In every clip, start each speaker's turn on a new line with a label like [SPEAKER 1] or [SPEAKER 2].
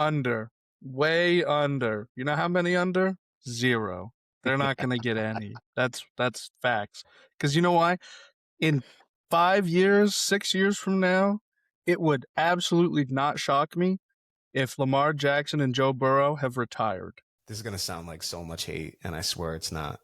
[SPEAKER 1] Under. Way under. You know how many under? 0. They're not going to get any. That's facts. Because you know why? In 5 years, 6 years from now, it would absolutely not shock me if Lamar Jackson and Joe Burrow have retired.
[SPEAKER 2] This is going to sound like so much hate, and I swear it's not.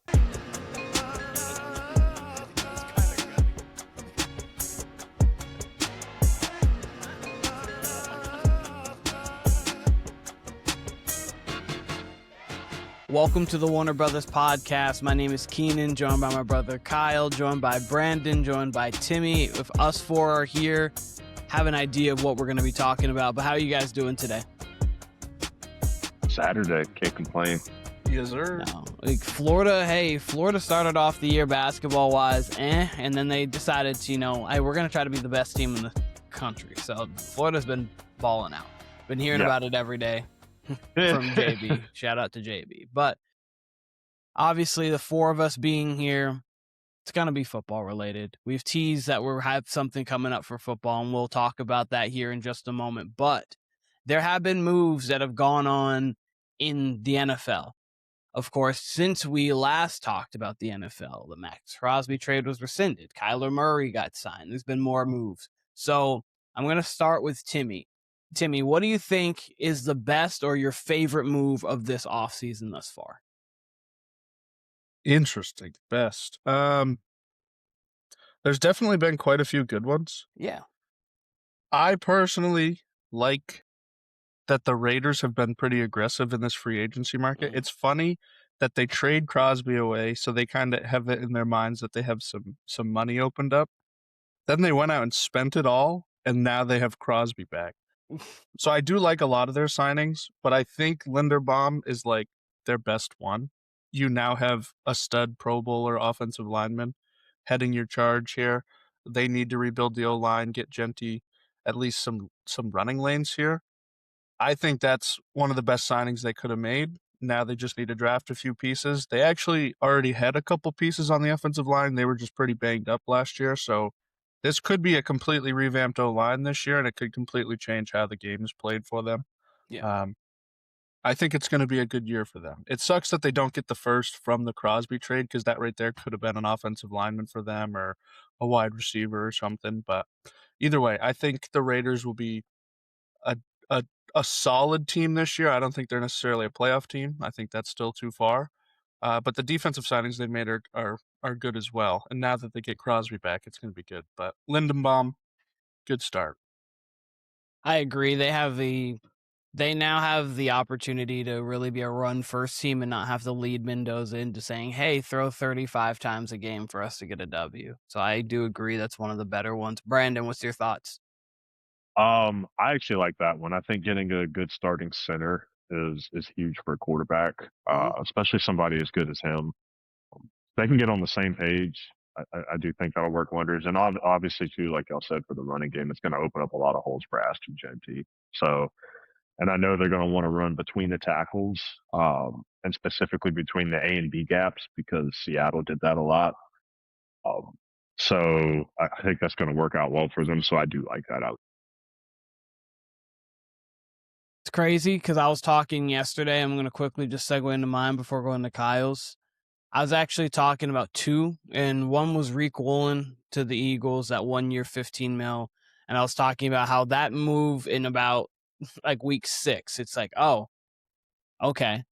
[SPEAKER 3] Welcome to the Warner Brothers podcast. My name is Keenan, joined by my brother Kyle, joined by Brandon, joined by Timmy. If us four are here, have an idea of what we're going to be talking about. But how are you guys doing today?
[SPEAKER 4] Saturday, can't complain.
[SPEAKER 1] Yes, sir.
[SPEAKER 3] No. Like Florida started off the year basketball-wise, and then they decided to, hey, we're going to try to be the best team in the country. So Florida's been balling out. Been hearing about it every day. From JB. Shout out to JB. But obviously the four of us being here, it's going to be football related. We've teased that we have something coming up for football, and we'll talk about that here in just a moment. But there have been moves that have gone on in the NFL. Of course, since we last talked about the NFL, the Max Crosby trade was rescinded. Kyler Murray got signed. There's been more moves. So I'm going to start with Timmy. Timmy, what do you think is the best or your favorite move of this offseason thus far?
[SPEAKER 1] Interesting. Best. There's definitely been quite a few good ones.
[SPEAKER 3] Yeah.
[SPEAKER 1] I personally like that the Raiders have been pretty aggressive in this free agency market. It's funny that they trade Crosby away, so they kind of have it in their minds that they have some money opened up. Then they went out and spent it all, and now they have Crosby back. So I do like a lot of their signings, but I think Linderbaum is like their best one. You now have a stud Pro Bowler offensive lineman heading your charge here. They need to rebuild the O-line, get Genty at least some running lanes here. I think that's one of the best signings they could have made. Now they just need to draft a few pieces. They actually already had a couple pieces on the offensive line. They were just pretty banged up last year, so this could be a completely revamped O-line this year, and it could completely change how the game is played for them.
[SPEAKER 3] Yeah.
[SPEAKER 1] I think it's going to be a good year for them. It sucks that they don't get the first from the Crosby trade, because that right there could have been an offensive lineman for them or a wide receiver or something. But either way, I think the Raiders will be a solid team this year. I don't think they're necessarily a playoff team. I think that's still too far. But the defensive signings they made are good as well. And now that they get Crosby back, it's going to be good. But Linderbaum, good start.
[SPEAKER 3] I agree. They now have the opportunity to really be a run first team and not have to lead Mendoza into saying, hey, throw 35 times a game for us to get a W. So I do agree that's one of the better ones. Brandon, what's your thoughts?
[SPEAKER 4] I actually like that one. I think getting a good starting center is huge for a quarterback, especially somebody as good as him. They can get on the same page. I do think that'll work wonders. And obviously, too, like y'all said, for the running game, it's going to open up a lot of holes for Ashton Genty. So, and I know they're going to want to run between the tackles, and specifically between the A and B gaps, because Seattle did that a lot. So I think that's going to work out well for them. So I do like that out.
[SPEAKER 3] It's crazy because I was talking yesterday. I'm going to quickly just segue into mine before going to Kyle's. I was actually talking about two, and one was Rick Woolen to the Eagles, that 1 year, $15 million. And I was talking about how that move in about like week 6, it's like, oh, okay.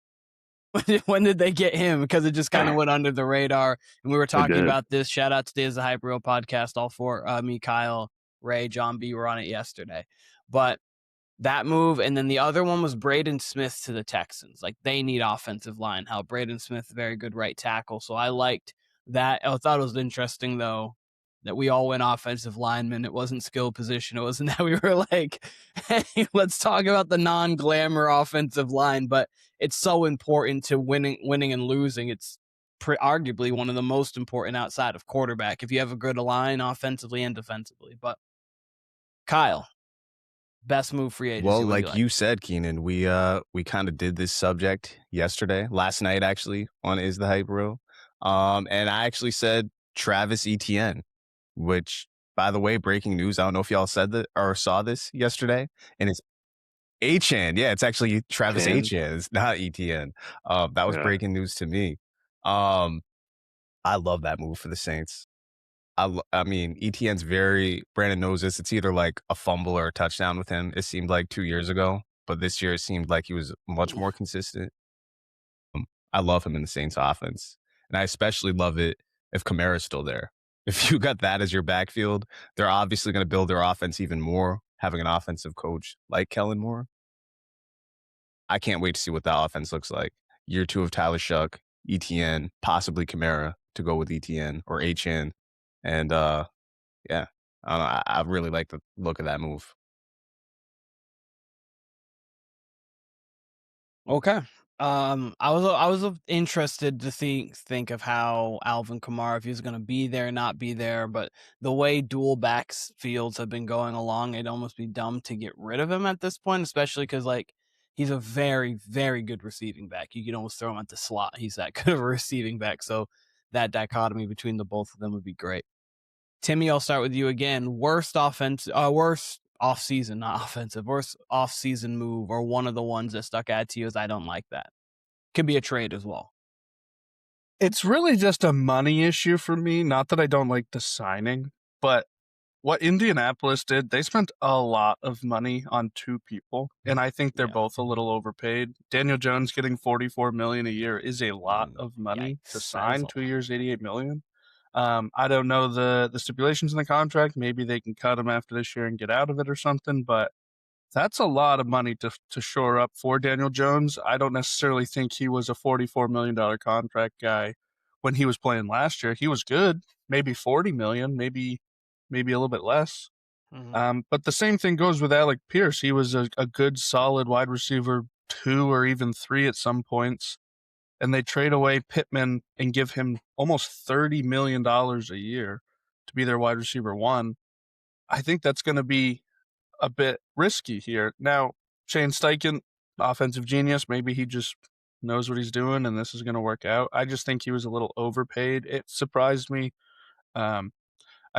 [SPEAKER 3] When did they get him? Because it just kind of went under the radar. And we were talking about this. Shout out to the Is the Hype Real podcast. All four, me, Kyle, Ray, John B were on it yesterday. But that move, and then the other one was Braden Smith to the Texans. Like, they need offensive line help. Braden Smith, very good right tackle. So I liked that. I thought it was interesting, though, that we all went offensive linemen. It wasn't skill position. It wasn't that we were like, hey, let's talk about the non-glamour offensive line. But it's so important to winning and losing. It's arguably one of the most important outside of quarterback, if you have a good line offensively and defensively. But Kyle, best move free agency.
[SPEAKER 2] Well, like you said, Keenan, we kind of did this subject last night actually, on Is the Hype Real. And I actually said Travis Etienne, which, by the way, breaking news, I don't know if y'all said that or saw this yesterday, and it's Achan. Yeah, it's actually Travis
[SPEAKER 4] Chan.
[SPEAKER 2] Achan. It's not ETN. That was
[SPEAKER 4] Yeah.
[SPEAKER 2] breaking news to me. I love that move for the Saints. I mean, ETN's Brandon knows this. It's either like a fumble or a touchdown with him. It seemed like 2 years ago, but this year it seemed like he was much more consistent. I love him in the Saints offense. And I especially love it if Kamara's still there. If you got that as your backfield, they're obviously going to build their offense even more, having an offensive coach like Kellen Moore. I can't wait to see what that offense looks like. Year 2 of Tyler Shuck, ETN, possibly Kamara to go with ETN or HN. And yeah, I really like the look of that move.
[SPEAKER 3] Okay. I was interested to think of how Alvin Kamara, if he was going to be there, not be there, but the way dual backs fields have been going along, it'd almost be dumb to get rid of him at this point, especially because like he's a very, very good receiving back. You could almost throw him at the slot. He's that good of a receiving back. So that dichotomy between the both of them would be great. Timmy, I'll start with you again. Worst off-season, not offensive, worst off-season move, or one of the ones that stuck out to you is I don't like that. Could be a trade as well.
[SPEAKER 1] It's really just a money issue for me. Not that I don't like the signing, but what Indianapolis did, they spent a lot of money on 2 people, and I think they're
[SPEAKER 3] Yeah.
[SPEAKER 1] both a little overpaid. Daniel Jones getting $44 million a year is a lot of money
[SPEAKER 3] Yikes,
[SPEAKER 1] to
[SPEAKER 3] that is
[SPEAKER 1] sign.
[SPEAKER 3] a
[SPEAKER 1] 2
[SPEAKER 3] lot.
[SPEAKER 1] years, $88 million. I don't know the stipulations in the contract. Maybe they can cut him after this year and get out of it or something, but that's a lot of money to shore up for Daniel Jones. I don't necessarily think he was a $44 million contract guy when he was playing last year. He was good, maybe 40 million, maybe a little bit less. But the same thing goes with Alec Pierce. He was a good, solid wide receiver 2 or even 3 at some points. And they trade away Pittman and give him almost $30 million a year to be their wide receiver 1. I think that's going to be a bit risky here. Now, Shane Steichen, offensive genius, maybe he just knows what he's doing and this is going to work out. I just think he was a little overpaid. It surprised me. I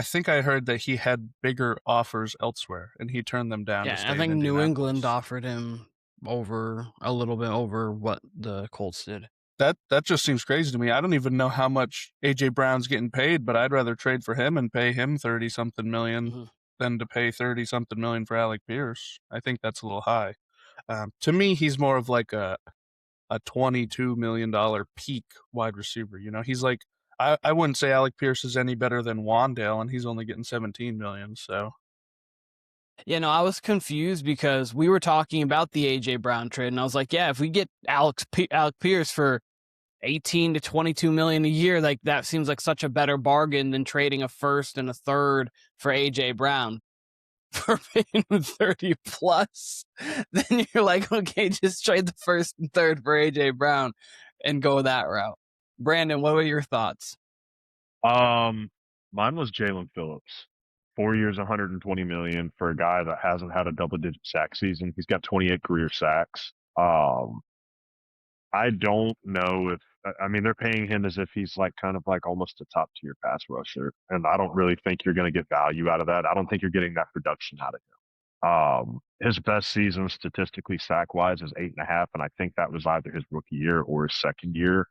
[SPEAKER 1] think I heard that he had bigger offers elsewhere and he turned them down to
[SPEAKER 3] Yeah,
[SPEAKER 1] stay
[SPEAKER 3] I think
[SPEAKER 1] in
[SPEAKER 3] New
[SPEAKER 1] Indianapolis.
[SPEAKER 3] England offered him a little bit over what the Colts did.
[SPEAKER 1] That just seems crazy to me. I don't even know how much AJ Brown's getting paid, but I'd rather trade for him and pay him 30 something million than to pay 30 something million for Alec Pierce. I think that's a little high. To me, he's more of like a $22 million peak wide receiver. You know, he's like, I wouldn't say Alec Pierce is any better than Wandale, and he's only getting 17 million. So
[SPEAKER 3] Yeah, no, I was confused because we were talking about the AJ Brown trade, and I was like, yeah, if we get Alec Pierce for 18 to 22 million a year, like that seems like such a better bargain than trading a first and a third for AJ Brown for paying him 30 plus. Then you're like, okay, just trade the first and third for AJ Brown and go that route. Brandon, what were your thoughts?
[SPEAKER 4] Mine was Jalen Phillips. 4 years, 120 million for a guy that hasn't had a double-digit sack season. He's got 28 career sacks. I don't know if I mean they're paying him as if he's like kind of like almost a top tier pass rusher, and I don't really think you're going to get value out of that. I don't think you're getting that production out of him. His best season statistically sack wise is 8.5, and I think that was either his rookie year or his second year.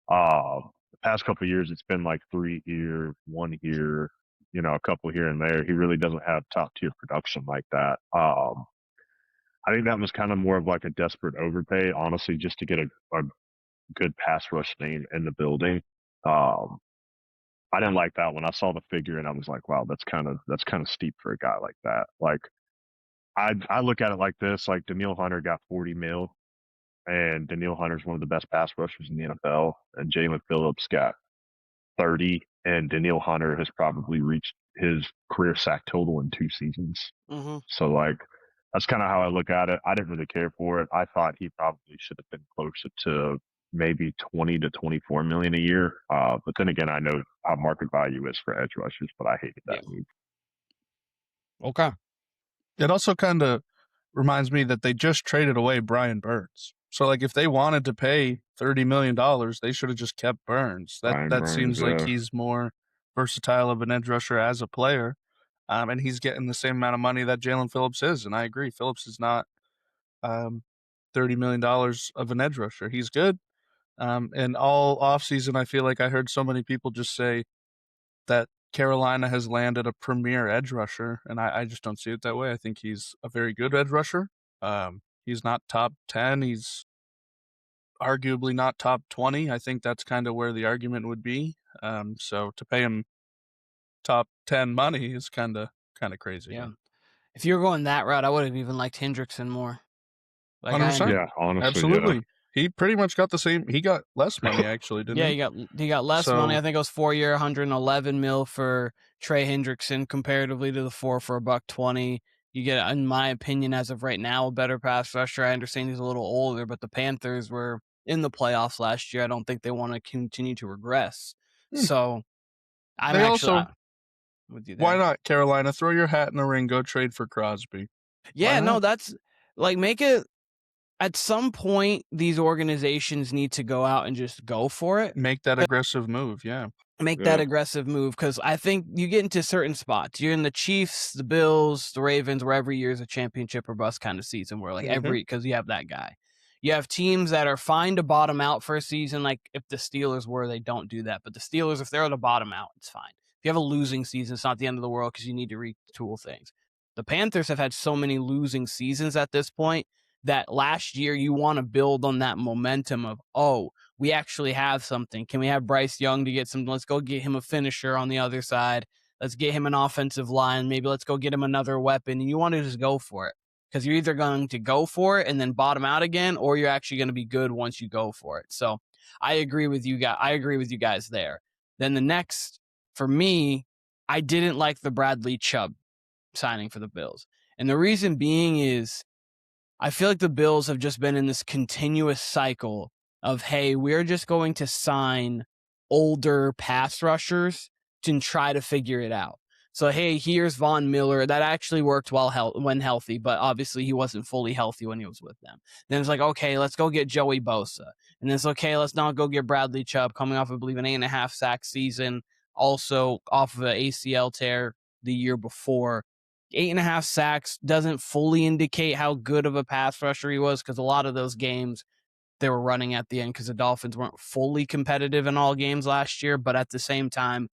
[SPEAKER 4] The past couple of years, it's been like 3 here, 1 here, a couple here and there. He really doesn't have top tier production like that. I think that was kind of more of like a desperate overpay, honestly, just to get a good pass rush name in the building. I didn't like that when I saw the figure and I was like, wow, that's kind of steep for a guy like that. Like I look at it like this, like Daniil Hunter got 40 mil, and Daniil Hunter's one of the best pass rushers in the NFL, and Jalen Phillips got 30, and Daniil Hunter has probably reached his career sack total in 2 seasons. So like that's kind of how I look at it. I didn't really care for it. I thought he probably should have been closer to maybe 20 to 24 million a year. But then again, I know how market value is for edge rushers, but I hated that move.
[SPEAKER 3] Okay.
[SPEAKER 1] it also kind of reminds me that they just traded away Brian Burns. So like if they wanted to pay $30 million, they should have just kept Burns. That
[SPEAKER 4] Burns,
[SPEAKER 1] seems like
[SPEAKER 4] yeah.
[SPEAKER 1] he's more versatile of an edge rusher as a player. And he's getting the same amount of money that Jalen Phillips is. And I agree, Phillips is not $30 million of an edge rusher. He's good. And all offseason, I feel like I heard so many people just say that Carolina has landed a premier edge rusher, and I just don't see it that way. I think he's a very good edge rusher. He's not top 10. He's arguably not top 20. I think that's kind of where the argument would be. So to pay him top 10 money is kind of crazy.
[SPEAKER 3] Yeah. If you were going that route, I would have even liked Hendrickson more. Like
[SPEAKER 1] 100%.
[SPEAKER 4] Yeah, honestly,
[SPEAKER 1] Absolutely.
[SPEAKER 4] yeah.
[SPEAKER 1] He pretty much got the same. He got less money actually, didn't he?
[SPEAKER 3] Yeah, he got less money. I think it was 4-year, $111 million for Trey Hendrickson comparatively to the 4 for $120. You get, in my opinion, as of right now, a better pass rusher. I understand he's a little older, but the Panthers were in the playoffs last year. I don't think they want to continue to regress. So I'm
[SPEAKER 1] They
[SPEAKER 3] actually
[SPEAKER 1] also-
[SPEAKER 3] with you there.
[SPEAKER 1] Why not, Carolina? Throw your hat in the ring. Go trade for Crosby.
[SPEAKER 3] Yeah,
[SPEAKER 1] Why
[SPEAKER 3] no,
[SPEAKER 1] not?
[SPEAKER 3] that's like make it. At some point, these organizations need to go out and just go for it.
[SPEAKER 1] Make that aggressive move. Yeah.
[SPEAKER 3] Make that aggressive move, because I think you get into certain spots. You're in the Chiefs, the Bills, the Ravens, where every year is a championship or bust kind of season, where like because you have that guy. You have teams that are fine to bottom out for a season, like if the Steelers were, they don't do that. But the Steelers, if they're at a bottom out, it's fine. If you have a losing season, it's not the end of the world because you need to retool things. The Panthers have had so many losing seasons at this point that last year you want to build on that momentum of, oh, we actually have something. Can we have Bryce Young to get some? Let's go get him a finisher on the other side. Let's get him an offensive line. Maybe let's go get him another weapon. And you want to just go for it because you're either going to go for it and then bottom out again, or you're actually going to be good once you go for it. So I agree with you guys. I agree with you guys there. Then the next, for me, I didn't like the Bradley Chubb signing for the Bills. And the reason being is I feel like the Bills have just been in this continuous cycle of, hey, we're just going to sign older pass rushers to try to figure it out. So, hey, here's Von Miller. That actually worked when healthy, but obviously he wasn't fully healthy when he was with them. Then it's like, okay, let's go get Joey Bosa. And then it's okay, let's not go get Bradley Chubb coming off, I believe, an 8.5 sack season, also off of an ACL tear the year before. 8.5 sacks doesn't fully indicate how good of a pass rusher he was, because a lot of those games they were running at the end because the Dolphins weren't fully competitive in all games last year. But at the same time,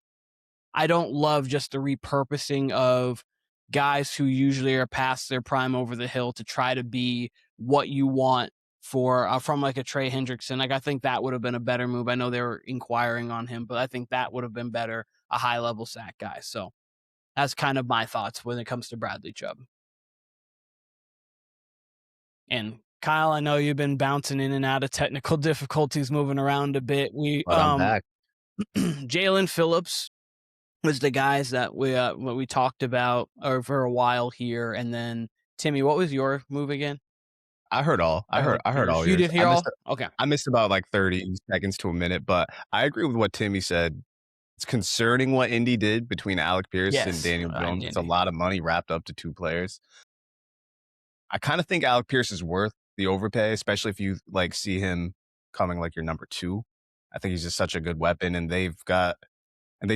[SPEAKER 3] I don't love just the repurposing of guys who usually are past their prime over the hill to try to be what you want for from like a Trey Hendrickson. Like I think that would have been a better move. I know they were inquiring on him, but I think that would have been better, a high level sack guy. So that's kind of my thoughts when it comes to Bradley Chubb. And Kyle, I know you've been bouncing in and out of technical difficulties, moving around a bit.
[SPEAKER 2] But I'm back.
[SPEAKER 3] Jalen Phillips was the guys that we talked about for a while here, and then Timmy, what was your move again?
[SPEAKER 2] I heard all. I heard all.
[SPEAKER 3] You
[SPEAKER 2] yours.
[SPEAKER 3] did hear all?
[SPEAKER 2] Okay. I missed about like 30 seconds to a minute, but I agree with what Timmy said. It's concerning what Indy did between Alec Pierce and Daniel Jones. It's a lot of money wrapped up to two players. I kind of think Alec Pierce is worth the overpay, especially if you like see him coming like your number 2. I think he's just such a good weapon, and they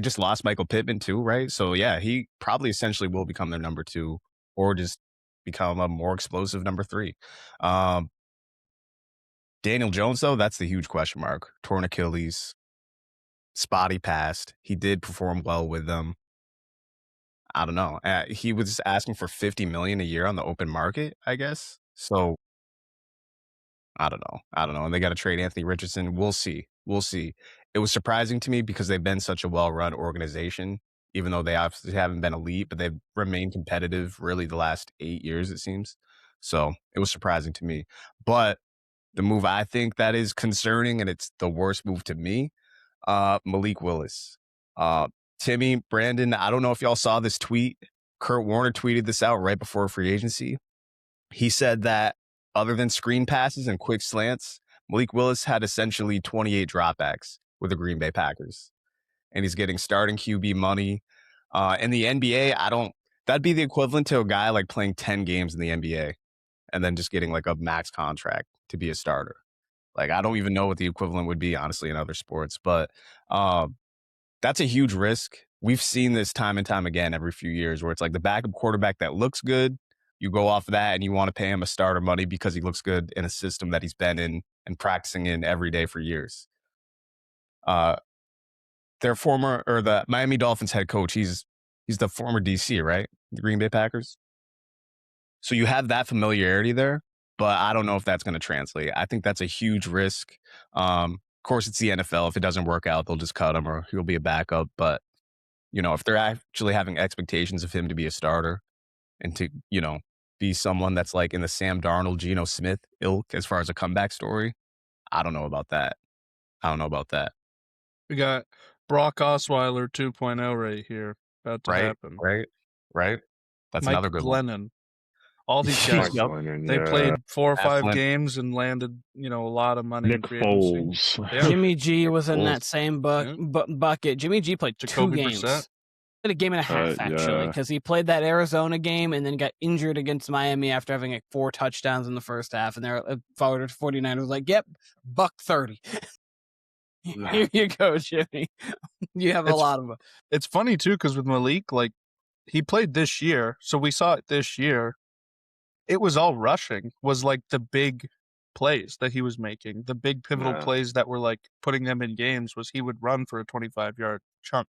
[SPEAKER 2] just lost Michael Pittman too, right? So yeah, he probably essentially will become their number 2 or just become a more explosive number 3. Daniel Jones, though, that's the huge question mark. Torn Achilles, spotty past. He did perform well with them. I don't know. He was asking for $50 million a year on the open market, I guess. So I don't know. And they got to trade Anthony Richardson. We'll see. It was surprising to me because they've been such a well-run organization, even though they obviously haven't been elite, but they've remained competitive really the last 8 years, it seems. So it was surprising to me. But the move I think that is concerning, and it's the worst move to me, Malik Willis. Timmy, Brandon, I don't know if y'all saw this tweet. Kurt Warner tweeted this out right before free agency. He said that other than screen passes and quick slants, Malik Willis had essentially 28 dropbacks with the Green Bay Packers. And he's getting starting QB money. In the NBA, that'd be the equivalent to a guy like playing 10 games in the NBA and then just getting like a max contract to be a starter. Like, I don't even know what the equivalent would be, honestly, in other sports. But that's a huge risk. We've seen this time and time again every few years where it's like the backup quarterback that looks good, You go off of that and you want to pay him a starter money because he looks good in a system that he's been in and practicing in every day for years. The Miami Dolphins head coach, he's the former DC, right? The Green Bay Packers. So you have that familiarity there, but I don't know if that's going to translate. I think that's a huge risk. Of course, it's the NFL. If it doesn't work out, they'll just cut him or he'll be a backup. But, if they're actually having expectations of him to be a starter and to, be someone that's like in the Sam Darnold, Geno Smith ilk as far as a comeback story, I don't know about that.
[SPEAKER 1] We got Brock Osweiler 2.0 right here. About to happen.
[SPEAKER 2] Right. That's
[SPEAKER 1] Mike
[SPEAKER 2] another good one.
[SPEAKER 1] Glennon. All these guys, they played 4 or 5 games and landed, a lot of money.
[SPEAKER 4] Nick Foles.
[SPEAKER 1] Yeah.
[SPEAKER 3] Jimmy G was in that same bucket. Jimmy G played
[SPEAKER 1] Jacoby
[SPEAKER 3] 2 games.
[SPEAKER 1] Brissett.
[SPEAKER 3] A game and a half, actually, because he played that Arizona game and then got injured against Miami after having like 4 touchdowns in the first half. And their 49ers was like, yep, $130. Here you go, Jimmy. You have a lot of them.
[SPEAKER 1] It's funny, too, because with Malik, like, he played this year, so we saw it this year. It was all rushing, was like the big plays that he was making. The big pivotal plays that were like putting them in games was he would run for a 25-yard chunk.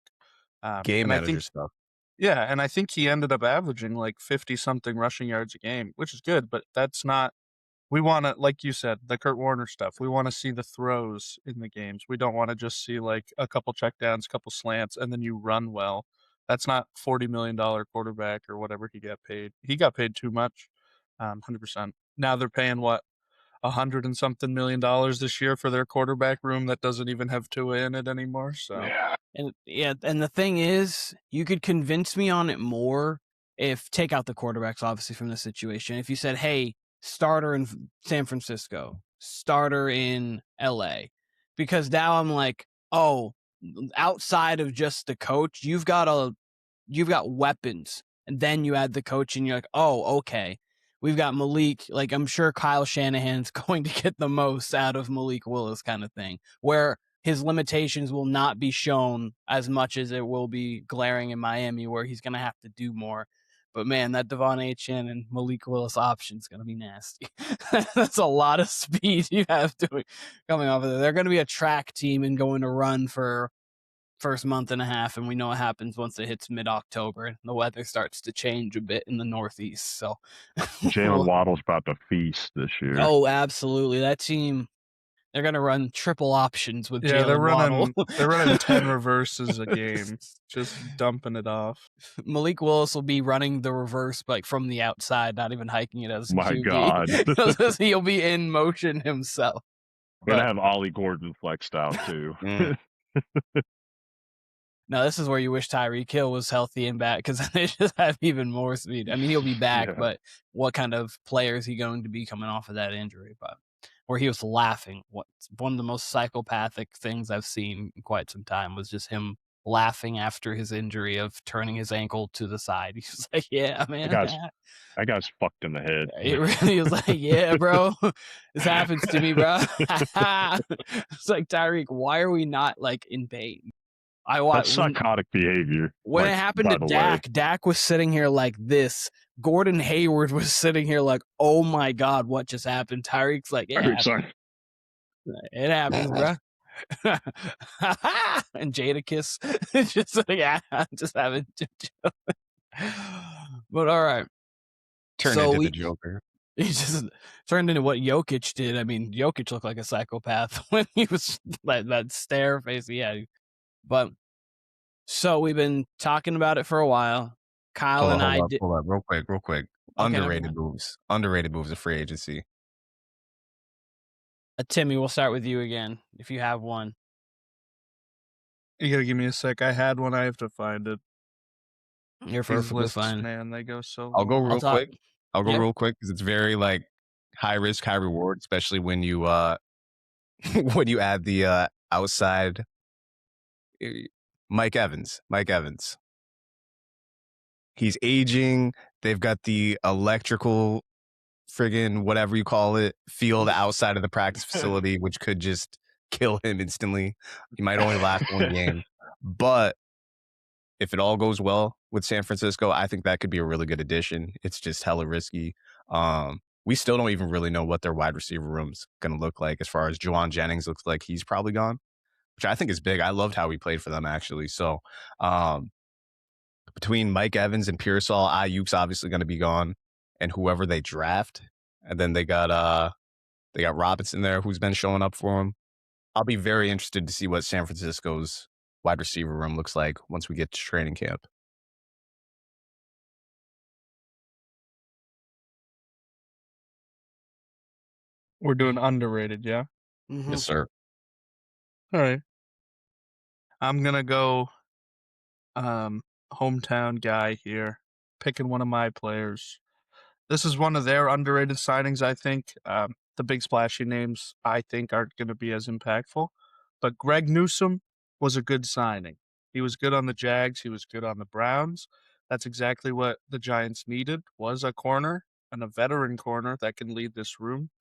[SPEAKER 2] Game manager stuff.
[SPEAKER 1] Yeah, and I think he ended up averaging like 50-something rushing yards a game, which is good, but that's not – we want to, like you said, the Kurt Warner stuff. We want to see the throws in the games. We don't want to just see like a couple checkdowns, a couple slants, and then you run well. That's not $40 million quarterback or whatever he got paid. He got paid too much, 100%. Now they're paying, what, $100 and something million this year for their quarterback room that doesn't even have Tua in it anymore. So
[SPEAKER 3] and the thing is, you could convince me on it more if take out the quarterbacks obviously from the situation. If you said, hey, starter in San Francisco, starter in LA, because now I'm like, oh, outside of just the coach, you've got weapons, and then you add the coach, and you're like, oh, okay. We've got Malik. Like, I'm sure Kyle Shanahan's going to get the most out of Malik Willis kind of thing, where his limitations will not be shown as much as it will be glaring in Miami, where he's going to have to do more. But, man, that Devon Achane and Malik Willis option is going to be nasty. That's a lot of speed you have coming off of there. They're going to be a track team and going to run for first month and a half, and we know what happens once it hits mid-October and the weather starts to change a bit in the Northeast. So
[SPEAKER 4] Jalen Waddle's about to feast this year.
[SPEAKER 3] Oh, absolutely. That team, they're going to run triple options with Jalen Waddle.
[SPEAKER 1] They're running 10 reverses a game, just dumping it off.
[SPEAKER 3] Malik Willis will be running the reverse like from the outside, not even hiking it as a
[SPEAKER 4] My
[SPEAKER 3] QB.
[SPEAKER 4] God.
[SPEAKER 3] He'll be in motion himself.
[SPEAKER 4] Gonna have Ollie Gordon flexed out too.
[SPEAKER 3] Now, this is where you wish Tyreek Hill was healthy and back, because they just have even more speed. I mean, he'll be back, but what kind of player is he going to be coming off of that injury? But where he was laughing, one of the most psychopathic things I've seen in quite some time was just him laughing after his injury of turning his ankle to the side. He's just like, yeah, man.
[SPEAKER 4] That guy's fucked in the head.
[SPEAKER 3] It really was like, yeah, bro, this happens to me, bro. It's like, Tyreek, why are we not like in pain?
[SPEAKER 4] That's psychotic behavior.
[SPEAKER 3] When it happened to Dak was sitting here like this. Gordon Hayward was sitting here like, oh my God, what just happened? Tyreek's like, it happens, bro. And Jadakiss just like, just having but all right.
[SPEAKER 2] Turned into the Joker.
[SPEAKER 3] He just turned into what Jokic did. I mean, Jokic looked like a psychopath when he was that stare face he had. But so we've been talking about it for a while. Kyle and I did.
[SPEAKER 2] Hold up, real quick.
[SPEAKER 3] Okay,
[SPEAKER 2] Underrated moves of free agency.
[SPEAKER 3] Timmy, we'll start with you again if you have one.
[SPEAKER 1] You gotta give me a sec. I had one. I have to find it.
[SPEAKER 3] You're perfectly fine.
[SPEAKER 1] Man, they go so.
[SPEAKER 2] I'll go real quick because it's very like high risk, high reward, especially when you when you add the outside. Mike Evans. He's aging. They've got the electrical friggin' whatever you call it field outside of the practice facility, which could just kill him instantly. He might only last one game. But if it all goes well with San Francisco, I think that could be a really good addition. It's just hella risky. We still don't even really know what their wide receiver room's going to look like as far as Juwan Jennings looks like he's probably gone, which I think is big. I loved how he played for them, actually. So between Mike Evans and Pearsall, Ayuk's obviously going to be gone, and whoever they draft. And then they got Robinson there who's been showing up for him. I'll be very interested to see what San Francisco's wide receiver room looks like once we get to training camp.
[SPEAKER 1] We're doing underrated, yeah?
[SPEAKER 3] Mhm.
[SPEAKER 2] Yes, sir.
[SPEAKER 1] All right. I'm going to go hometown guy here, picking one of my players. This is one of their underrated signings, I think. The big splashy names, I think, aren't going to be as impactful. But Greg Newsome was a good signing. He was good on the Jags. He was good on the Browns. That's exactly what the Giants needed, was a corner and a veteran corner that can lead this room.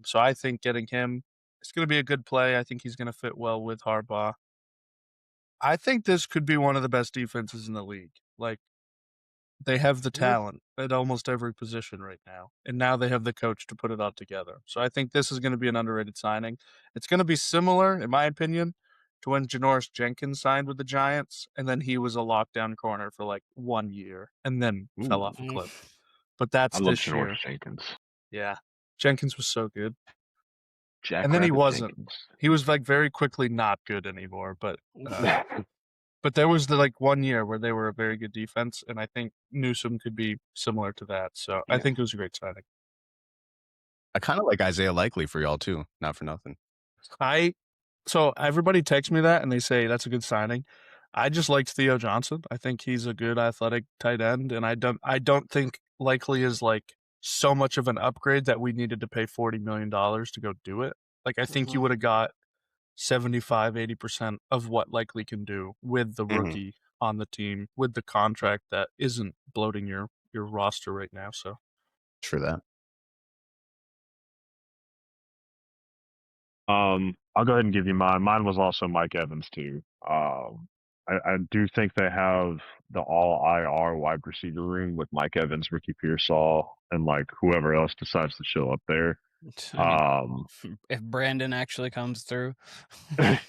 [SPEAKER 1] So I think getting him, it's going to be a good play. I think he's going to fit well with Harbaugh. I think this could be one of the best defenses in the league. Like, they have the talent at almost every position right now, and now they have the coach to put it all together. So I think this is going to be an underrated signing. It's going to be similar, in my opinion, to when Janoris Jenkins signed with the Giants, and then he was a lockdown corner for like 1 year, and then fell off a cliff. But that's
[SPEAKER 4] I love
[SPEAKER 1] this year.
[SPEAKER 4] Janoris Jenkins.
[SPEAKER 1] Yeah, Jenkins was so good,
[SPEAKER 4] Jack
[SPEAKER 1] and then he
[SPEAKER 4] Rabbit
[SPEAKER 1] wasn't.
[SPEAKER 4] Jenkins.
[SPEAKER 1] He was like very quickly not good anymore, but. But there was the 1 year where they were a very good defense, and I think Newsome could be similar to that. So I think it was a great signing.
[SPEAKER 2] I kind of like Isaiah Likely for y'all too, not for nothing.
[SPEAKER 1] So everybody texts me that and they say that's a good signing. I just liked Theo Johnson. I think he's a good athletic tight end, and I don't think Likely is like so much of an upgrade that we needed to pay $40 million to go do it. Like, I think you would have got 75-80% of what Likely can do with the rookie on the team, with the contract that isn't bloating your roster right now. So
[SPEAKER 2] True that.
[SPEAKER 4] I'll go ahead and give you mine. Mine was also Mike Evans too. I do think they have the all IR wide receiver room with Mike Evans, Ricky Pearsall, and like whoever else decides to show up there.
[SPEAKER 3] I mean, if Brandon actually comes through.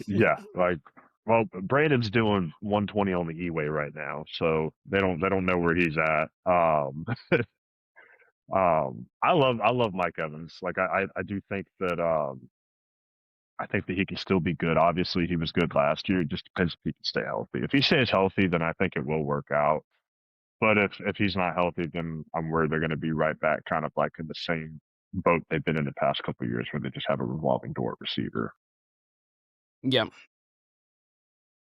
[SPEAKER 4] Yeah, well, Brandon's doing 120 on the E-way right now, so they don't know where he's at. I love Mike Evans. Like I do think that I think that he can still be good. Obviously, he was good last year. It just depends if he can stay healthy. If he stays healthy, then I think it will work out. But if he's not healthy, then I'm worried they're going to be right back, kind of like in the same boat they've been in the past couple of years, where they just have a revolving door receiver.
[SPEAKER 3] Yeah.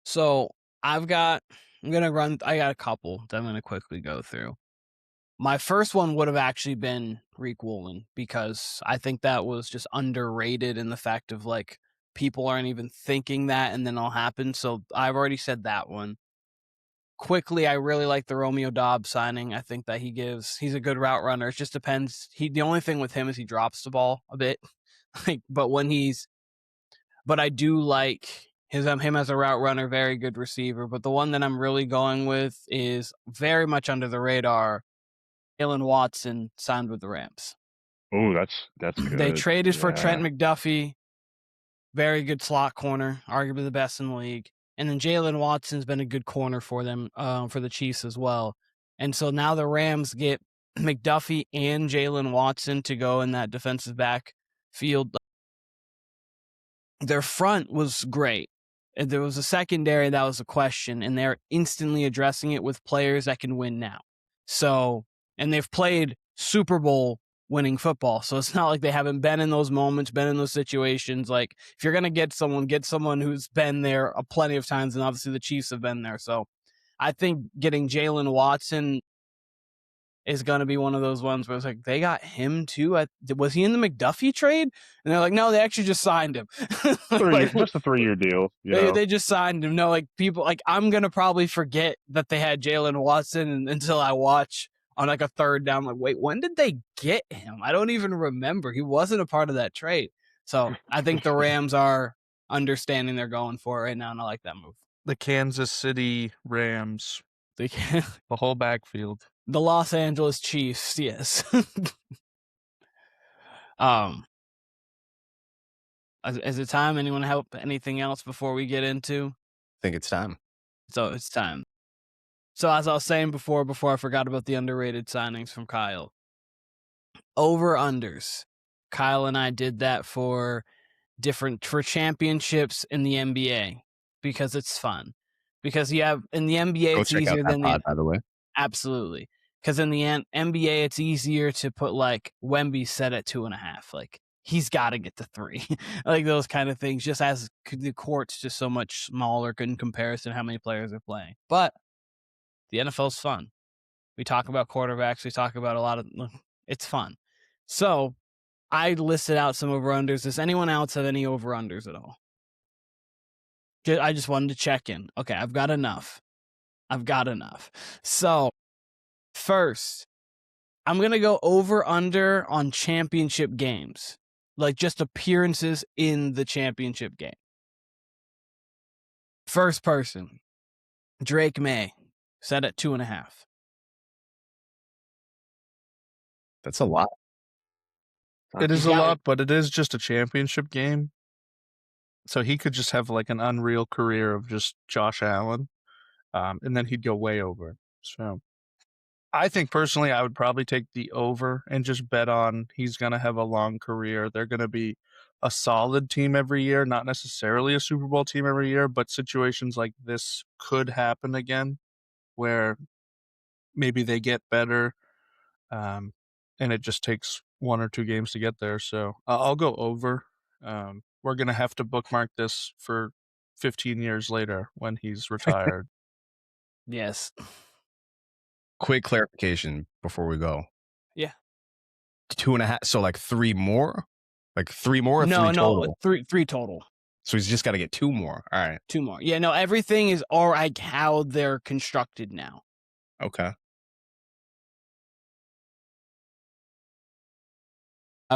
[SPEAKER 3] So I got a couple that I'm going to quickly go through. My first one would have actually been Riq Woolen, because I think that was just underrated in the fact of like people aren't even thinking that, and then it'll happen. So I've already said that one. Quickly, I really like the Romeo Doubs signing. I think that he's a good route runner. It just depends. The only thing with him is he drops the ball a bit. But I do like him as a route runner, very good receiver. But the one that I'm really going with is very much under the radar. Jaylen Watson signed with the Rams.
[SPEAKER 4] Oh, that's good.
[SPEAKER 3] They traded for Trent McDuffie, very good slot corner, arguably the best in the league. And then Jaylen Watson's been a good corner for them, for the Chiefs as well. And so now the Rams get McDuffie and Jaylen Watson to go in that defensive backfield. Their front was great. There was a secondary that was a question, and they're instantly addressing it with players that can win now. So, and they've played Super Bowl winning football. So it's not like they haven't been in those moments, been in those situations. Like, if you're going to get someone who's been there plenty of times, and obviously the Chiefs have been there. So I think getting Jaylen Watson is going to be one of those ones where it's like, they got him too. Was he in the McDuffie trade? And they're like, no, they actually just signed him.
[SPEAKER 4] Just a 3-year deal.
[SPEAKER 3] They just signed him. No, like people, like I'm going to probably forget that they had Jaylen Watson until I watch on like a third down. I'm like, wait, when did they get him? I don't even remember. He wasn't a part of that trade. So I think the Rams are understanding they're going for it right now, and I like that move.
[SPEAKER 1] The Kansas City Rams,
[SPEAKER 3] They can,
[SPEAKER 1] the whole backfield.
[SPEAKER 3] the Los Angeles Chiefs, yes. Is it time? Anyone help anything else before we get into?
[SPEAKER 2] I think it's time.
[SPEAKER 3] So it's time. So as I was saying before I forgot about the underrated signings from Kyle. Over-unders. Kyle and I did that for championships in the NBA because it's fun. Because you have in the NBA,
[SPEAKER 2] Go
[SPEAKER 3] it's
[SPEAKER 2] check out
[SPEAKER 3] easier
[SPEAKER 2] that
[SPEAKER 3] than
[SPEAKER 2] pod, by the way.
[SPEAKER 3] absolutely. Because in the NBA, it's easier to put like Wemby set at 2.5. Like he's got to get to 3, like those kind of things. Just as the court's just so much smaller in comparison to how many players are playing. But the NFL's fun. We talk about quarterbacks. We talk about a lot of. It's fun. So I listed out some over-unders. Does anyone else have any over-unders at all? I just wanted to check in. Okay, I've got enough. So, first, I'm going to go over-under on championship games. Like, just appearances in the championship game. First person, Drake Maye, set at 2.5.
[SPEAKER 2] That's a lot.
[SPEAKER 1] It is
[SPEAKER 3] He's
[SPEAKER 1] a
[SPEAKER 3] got-
[SPEAKER 1] lot, but it is just a championship game. So he could just have like an unreal career of just Josh Allen, and then he'd go way over. So I think personally I would probably take the over and just bet on he's going to have a long career. They're going to be a solid team every year, not necessarily a Super Bowl team every year, but situations like this could happen again where maybe they get better, and it just takes 1 or 2 games to get there. So I'll go over. We're going to have to bookmark this for 15 years later when he's retired.
[SPEAKER 3] Yes.
[SPEAKER 2] Quick clarification before we go.
[SPEAKER 3] Yeah.
[SPEAKER 2] 2.5. So like 3 more? Like 3 more or 3
[SPEAKER 3] No,
[SPEAKER 2] total?
[SPEAKER 3] 3 total.
[SPEAKER 2] So he's just got to get 2 more. All right.
[SPEAKER 3] 2 more. Yeah, no, everything is all right how they're constructed now.
[SPEAKER 2] Okay.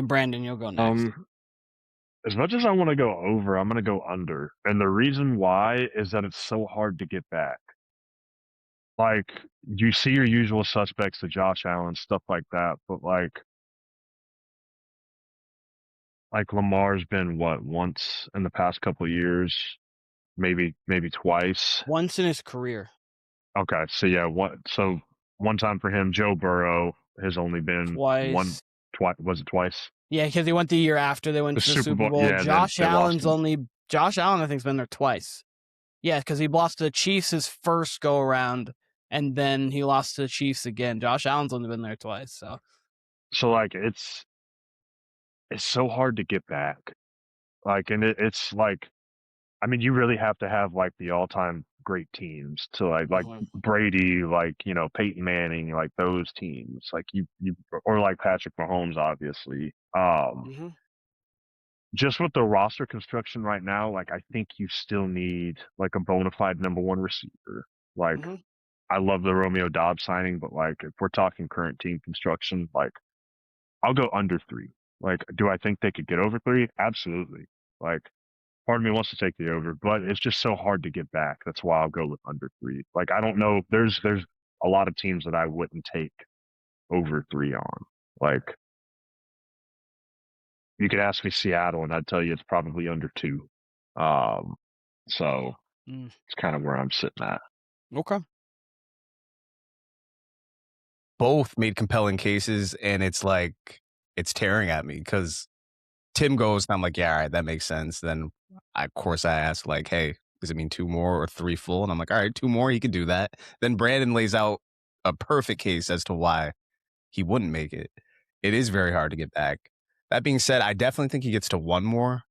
[SPEAKER 3] Brandon, you'll go next.
[SPEAKER 4] As much as I want to go over, I'm going to go under. And the reason why is that it's so hard to get back. Like, you see your usual suspects, the Josh Allen, stuff like that, but like Lamar's been once in the past couple of years, maybe twice.
[SPEAKER 3] Once in his career.
[SPEAKER 4] Okay, so yeah, one time for him. Joe Burrow has only been
[SPEAKER 3] Twice.
[SPEAKER 4] Was it twice?
[SPEAKER 3] Yeah, because he went the year after they went
[SPEAKER 4] The
[SPEAKER 3] to the
[SPEAKER 4] Super
[SPEAKER 3] Super
[SPEAKER 4] Bowl,
[SPEAKER 3] Bowl.
[SPEAKER 4] yeah,
[SPEAKER 3] Josh
[SPEAKER 4] they lost
[SPEAKER 3] Allen, I think, has been there twice. Yeah, because he lost to the Chiefs his first go around, and then he lost to the Chiefs again. Josh Allen's only been there twice,
[SPEAKER 4] So like it's so hard to get back. Like, and it's like, I mean, you really have to have like the all-time great teams to like
[SPEAKER 3] Mhm.
[SPEAKER 4] Brady, like, you know, Peyton Manning, like those teams, like you or like Patrick Mahomes, obviously.
[SPEAKER 3] Mhm.
[SPEAKER 4] Just with the roster construction right now, like I think you still need like a bona fide number 1 receiver. Like,
[SPEAKER 3] Mhm.
[SPEAKER 4] I love the Romeo Dobbs signing, but like if we're talking current team construction, like I'll go under 3. Like, do I think they could get over 3? Absolutely. Like, part of me wants to take the over, but it's just so hard to get back. That's why I'll go with under 3. Like, I don't know. There's a lot of teams that I wouldn't take over 3 on. Like, you could ask me Seattle, and I'd tell you it's probably under 2. So it's kind of where I'm sitting at.
[SPEAKER 3] Okay.
[SPEAKER 2] Both made compelling cases, and it's like it's tearing at me because Tim goes, and I'm like, yeah, all right, that makes sense. Then, of course, I ask, like, hey, does it mean 2 more or 3 full? And I'm like, all right, 2 more, he could do that. Then Brandon lays out a perfect case as to why he wouldn't make it. It is very hard to get back. That being said, I definitely think he gets to 1 more.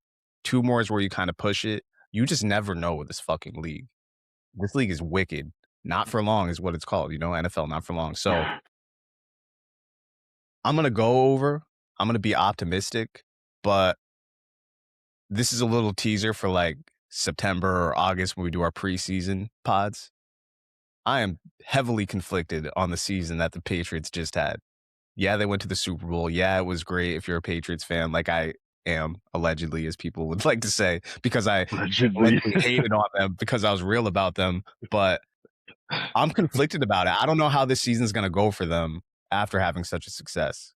[SPEAKER 2] 2 more is where you kind of push it. You just never know with this fucking league. This league is wicked. Not for long is what it's called, you know, NFL, not for long. So I'm going to go over. I'm going to be optimistic, but this is a little teaser for like September or August when we do our preseason pods. I am heavily conflicted on the season that the Patriots just had. Yeah, they went to the Super Bowl. Yeah, it was great if you're a Patriots fan. Like, I am, allegedly, as people would like to say, because I
[SPEAKER 4] Allegedly.
[SPEAKER 2] hated on them because I was real about them. But I'm conflicted about it. I don't know how this season's going to go for them after having such a success.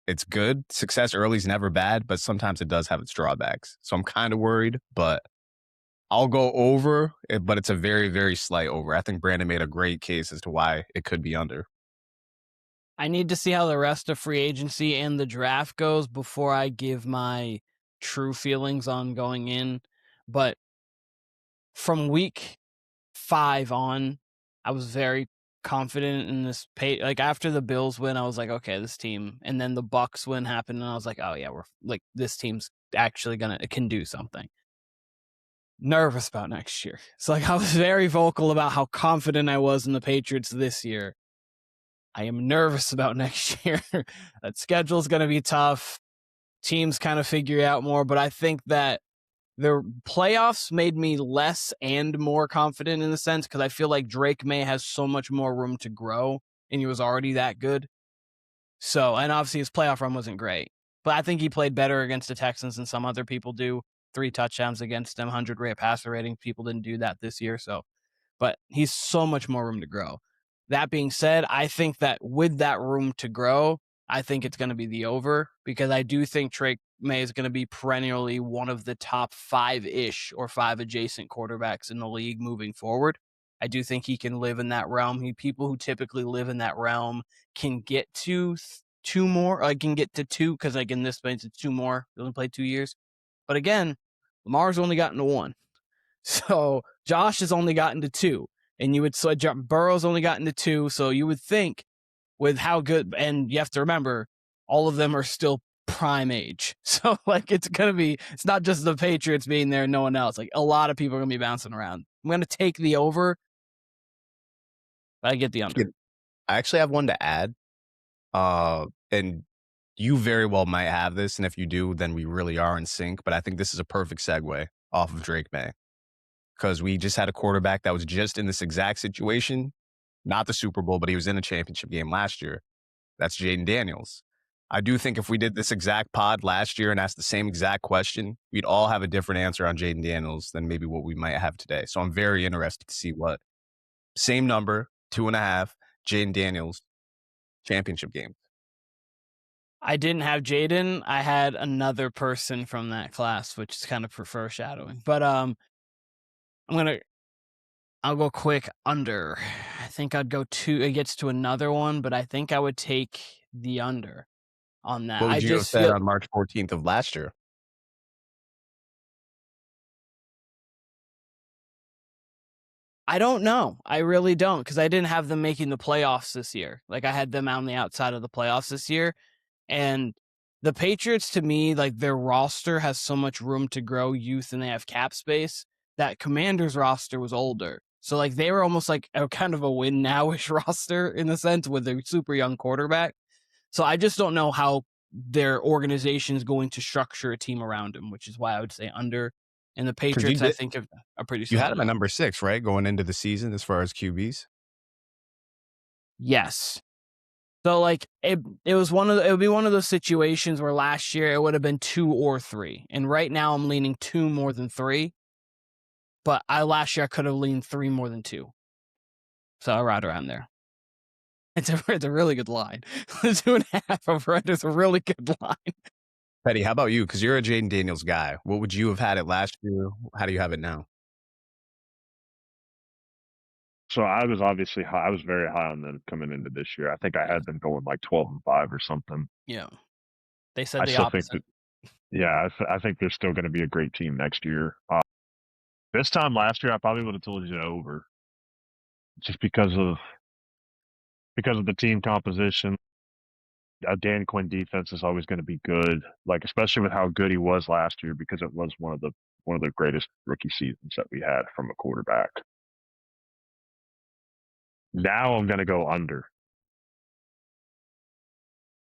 [SPEAKER 2] It's good. Success early is never bad, but sometimes it does have its drawbacks. So I'm kind of worried, but I'll go over, but it's a very, very slight over. I think Brandon made a great case as to why it could be under.
[SPEAKER 3] I need to see how the rest of free agency and the draft goes before I give my true feelings on going in. But from week 5 on, I was very confident in this like after the Bills win, I was like, okay, this team, and then the Bucks win happened, and I was like, oh yeah, we're like, this team's actually can do something. Nervous about next year. So like, I was very vocal about how confident I was in the Patriots this year. I am nervous about next year. That schedule's going to be tough. Teams kind of figure out more, but I think that the playoffs made me less and more confident in the sense because I feel like Drake Maye has so much more room to grow, and he was already that good. So, and obviously his playoff run wasn't great, but I think he played better against the Texans than some other people do. 3 touchdowns against them, 100 rate passer rating. People didn't do that this year, so. But he's so much more room to grow. That being said, I think that with that room to grow, I think it's going to be the over because I do think Drake Maye is going to be perennially one of the top 5-ish or 5 adjacent quarterbacks in the league moving forward. I do think he can live in that realm. People who typically live in that realm can get to 2 more. I can get to 2 because like in this space it's 2 more. He only played 2 years. But again, Lamar's only gotten to 1. So Josh has only gotten to 2. And you would Burrow's only gotten to 2. So you would think with how good, and you have to remember, all of them are still prime age. So like it's not just the Patriots being there and no one else. Like a lot of people are gonna be bouncing around. I'm gonna take the over. But I get the under.
[SPEAKER 2] I actually have one to add. And you very well might have this, and if you do, then we really are in sync. But I think this is a perfect segue off of Drake Maye. Because we just had a quarterback that was just in this exact situation, not the Super Bowl, but he was in a championship game last year. That's Jayden Daniels. I do think if we did this exact pod last year and asked the same exact question, we'd all have a different answer on Jayden Daniels than maybe what we might have today. So I'm very interested to see what same number, 2.5, Jayden Daniels, championship game.
[SPEAKER 3] I didn't have Jayden. I had another person from that class, which is kind of foreshadowing. But I'll go quick under. I think I'd go 2. It gets to another one, but I think I would take the under on that.
[SPEAKER 2] What would
[SPEAKER 3] I
[SPEAKER 2] you have
[SPEAKER 3] just
[SPEAKER 2] said
[SPEAKER 3] feel
[SPEAKER 2] on March 14th of last year?
[SPEAKER 3] I don't know. I really don't because I didn't have them making the playoffs this year. Like I had them on the outside of the playoffs this year. And the Patriots, to me, like their roster has so much room to grow youth and they have cap space. That Commanders roster was older. So like they were almost like a kind of a win now-ish roster in the sense with a super young quarterback. So I just don't know how their organization is going to structure a team around him, which is why I would say under. And the Patriots, I think, are pretty
[SPEAKER 2] You had
[SPEAKER 3] solid.
[SPEAKER 2] him at number 6, right? Going into the season as far as QBs?
[SPEAKER 3] Yes. So like it would be one of those situations where last year it would have been 2 or 3. And right now I'm leaning 2 more than 3. But last year I could have leaned 3 more than 2. So right around there. It's a really good line. 2.5 over under is a really good line.
[SPEAKER 2] Petty, how about you? Because you're a Jayden Daniels guy. What would you have had it last year? How do you have it now?
[SPEAKER 4] So I was obviously high. I was very high on them coming into this year. I think I had them going like 12-5 or something.
[SPEAKER 3] Yeah. They said
[SPEAKER 4] I
[SPEAKER 3] the
[SPEAKER 4] still
[SPEAKER 3] opposite.
[SPEAKER 4] think that, yeah, I think they're still going to be a great team next year. This time last year, I probably would have told you over, just because of the team composition. A Dan Quinn defense is always going to be good, like especially with how good he was last year, because it was one of the greatest rookie seasons that we had from a quarterback. Now I'm going to go under.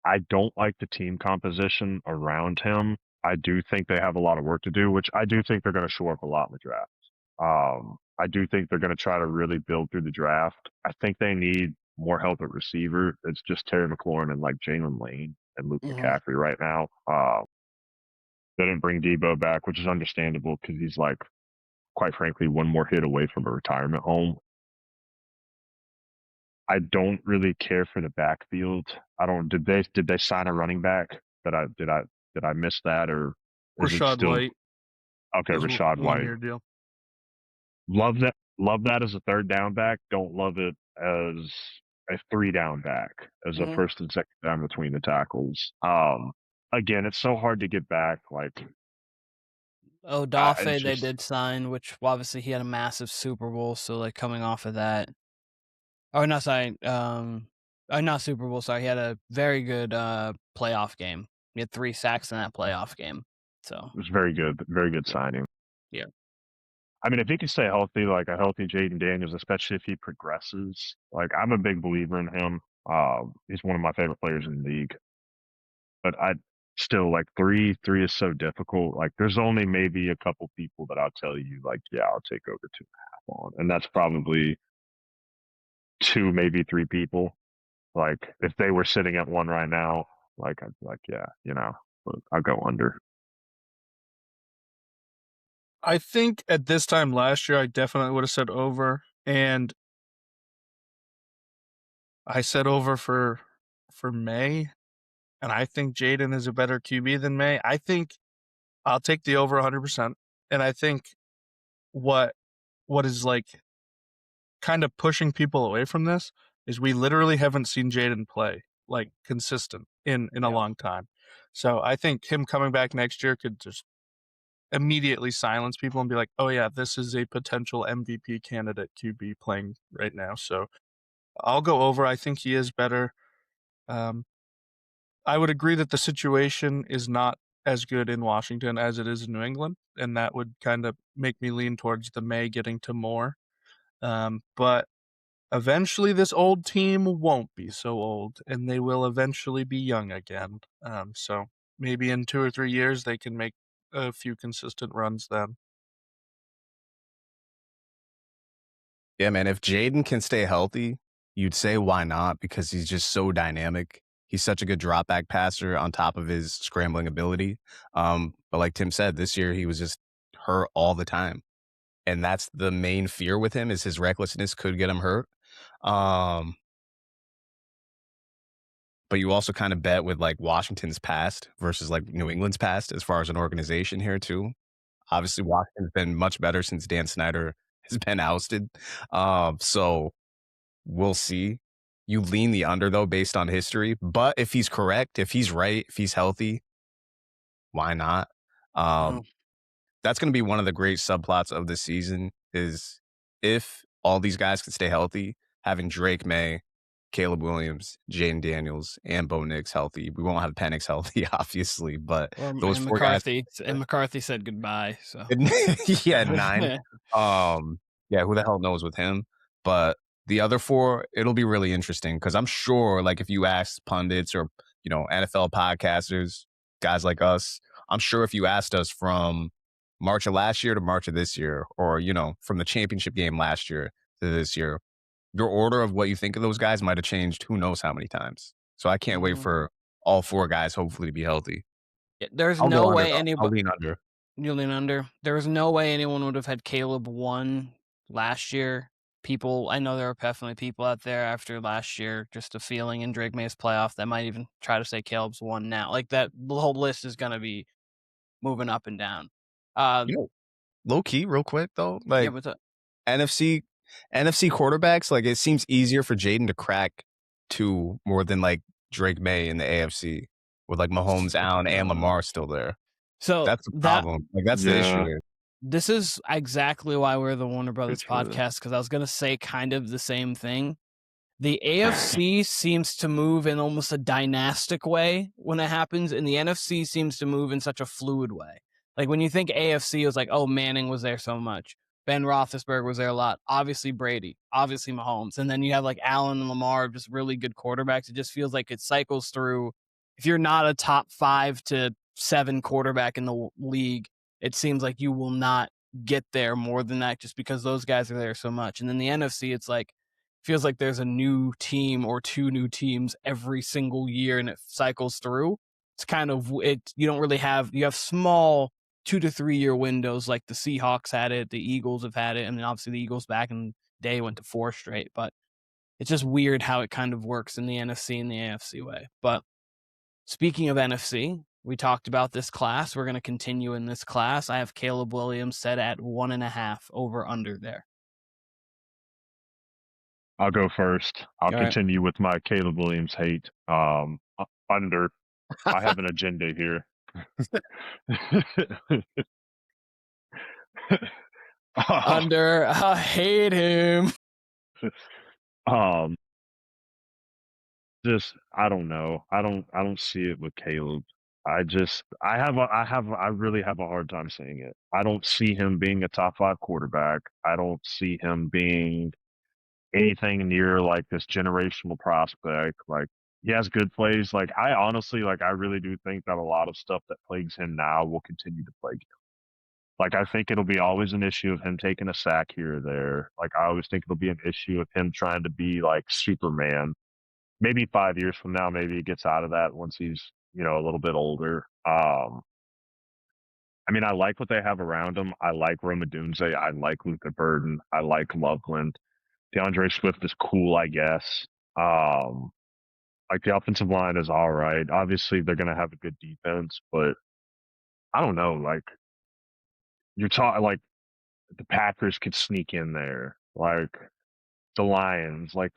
[SPEAKER 4] I don't like the team composition around him. I do think they have a lot of work to do, which I do think they're going to show up a lot in the draft. I do think they're going to try to really build through the draft. I think they need more help at receiver. It's just Terry McLaurin and like Jalen Lane and Luke McCaffrey right now. They didn't bring Debo back, which is understandable because he's like, quite frankly, one more hit away from a retirement home. I don't really care for the backfield. I don't. Did they sign a running back? Did I miss that, or is it
[SPEAKER 1] Rashad
[SPEAKER 4] still
[SPEAKER 1] White
[SPEAKER 4] okay?
[SPEAKER 1] is
[SPEAKER 4] Rashad White.
[SPEAKER 1] 1 year deal.
[SPEAKER 4] Love that. Love that as a third down back. Don't love it as a 3 down back, as a
[SPEAKER 3] Mhm.
[SPEAKER 4] first and second down between the tackles. Again, it's so hard to get back. Like,
[SPEAKER 3] Odafe
[SPEAKER 4] it's
[SPEAKER 3] they
[SPEAKER 4] just
[SPEAKER 3] did sign, which obviously he had a massive Super Bowl, so like coming off of that. Oh no, sorry. Not Super Bowl, sorry. He had a very good playoff game. He had 3 sacks in that playoff game. So
[SPEAKER 4] it was very good signing.
[SPEAKER 3] yeah.
[SPEAKER 4] I mean, if he can stay healthy, like a healthy Jayden Daniels, especially if he progresses, like I'm a big believer in him. He's one of my favorite players in the league. But I still like three is so difficult. Like there's only maybe a couple people that I'll tell you, like, yeah, I'll take over 2.5 on. And that's probably 2, maybe 3 people. Like if they were sitting at 1 right now, like I'd be like, yeah, but I'll go under.
[SPEAKER 1] I think at this time last year, I definitely would have said over, and I said over for Maye, and I think Jayden is a better QB than Maye. I think I'll take the over 100%, and I think what is like kind of pushing people away from this is we literally haven't seen Jayden play like consistent in a long time. So I think him coming back next year could just immediately silence people and be like, oh yeah, this is a potential MVP candidate QB playing right now. So I'll go over. I think he is better. I would agree that the situation is not as good in Washington as it is in New England, and that would kind of make me lean towards the Maye getting to more. But eventually this old team won't be so old, and they will eventually be young again. So maybe in 2 or 3 years they can make a few consistent runs then.
[SPEAKER 2] Yeah, man. If Jayden can stay healthy, you'd say why not? Because he's just so dynamic. He's such a good drop back passer on top of his scrambling ability. But like Tim said, this year he was just hurt all the time. And that's the main fear with him is his recklessness could get him hurt. But you also kind of bet with like Washington's past versus like New England's past as far as an organization here too. Obviously, Washington's been much better since Dan Snyder has been ousted. So we'll see. You lean the under though, based on history. But if he's correct, if he's right, if he's healthy, why not?
[SPEAKER 3] Mhm.
[SPEAKER 2] That's going to be one of the great subplots of the season. Is if all these guys can stay healthy, having Drake May, Caleb Williams, Jayden Daniels, and Bo Nix healthy. We won't have Penix healthy, obviously, but those
[SPEAKER 3] And
[SPEAKER 2] 4 guys.
[SPEAKER 3] McCarthy said goodbye. So
[SPEAKER 2] Yeah, 9. Yeah, who the hell knows with him? But the other 4, it'll be really interesting because I'm sure, like, if you ask pundits or NFL podcasters, guys like us, I'm sure if you asked us from March of last year to March of this year, or from the championship game last year to this year, your order of what you think of those guys might have changed who knows how many times. So I can't wait for all 4 guys hopefully to be healthy.
[SPEAKER 3] there's
[SPEAKER 2] I'll
[SPEAKER 3] no
[SPEAKER 2] go under
[SPEAKER 3] way
[SPEAKER 2] though. I'll
[SPEAKER 3] anybody.
[SPEAKER 2] lean under.
[SPEAKER 3] You lean under. There was no way anyone would have had Caleb 1 last year. I know there are definitely people out there after last year, just a feeling in Drake May's playoff that might even try to say Caleb's 1 now. Like that, the whole list is going to be moving up and down.
[SPEAKER 2] Low key, real quick though,
[SPEAKER 3] Yeah,
[SPEAKER 2] like
[SPEAKER 3] what's up?
[SPEAKER 2] NFC quarterbacks, like it seems easier for Jayden to crack 2 more than like Drake May in the AFC with like Mahomes, Allen, and Lamar still there.
[SPEAKER 3] So
[SPEAKER 2] That's the problem. Like that's the issue here.
[SPEAKER 3] this is exactly why we're the Warner Brothers
[SPEAKER 1] true.
[SPEAKER 3] podcast, because I was going to say kind of the same thing. The AFC seems to move in almost a dynastic way when it happens, and the NFC seems to move in such a fluid way. Like when you think AFC, it was like, oh, Manning was there so much. Ben Roethlisberger was there a lot. Obviously Brady, obviously Mahomes. And then you have like Allen and Lamar, just really good quarterbacks. It just feels like it cycles through. If you're not a top 5 to 7 quarterback in the league, it seems like you will not get there more than that just because those guys are there so much. And then the NFC, it's like, feels like there's a new team or 2 new teams every single year and it cycles through. it's kind of it. You don't really have small 2 to 3 year windows like the Seahawks had it, the Eagles have had it, and then obviously the Eagles back in the day went to 4 straight. But it's just weird how it kind of works in the NFC and the AFC way. But speaking of NFC, we talked about this class. We're going to continue in this class. I have Caleb Williams set at 1.5 over under there.
[SPEAKER 4] I'll go first. I'll
[SPEAKER 3] All right.
[SPEAKER 4] continue with my Caleb Williams hate. Under. I have an agenda here.
[SPEAKER 3] Under. I hate him.
[SPEAKER 4] Just I don't know. I don't see it with Caleb. I really have a hard time seeing it. I don't see him being a top 5 quarterback. I don't see him being anything near like this generational prospect. Like he has good plays. Like I honestly I really do think that a lot of stuff that plagues him now will continue to plague him. Like I think it'll be always an issue of him taking a sack here or there. Like I always think it'll be an issue of him trying to be like Superman. Maybe 5 years from now, maybe he gets out of that once he's, a little bit older. I mean, I like what they have around him. I like Roma Dunze. I like Luther Burden. I like Loveland. DeAndre Swift is cool, I guess. Like the offensive line is all right. Obviously, they're going to have a good defense, but I don't know. Like you're talking, like the Packers could sneak in there. Like the Lions, I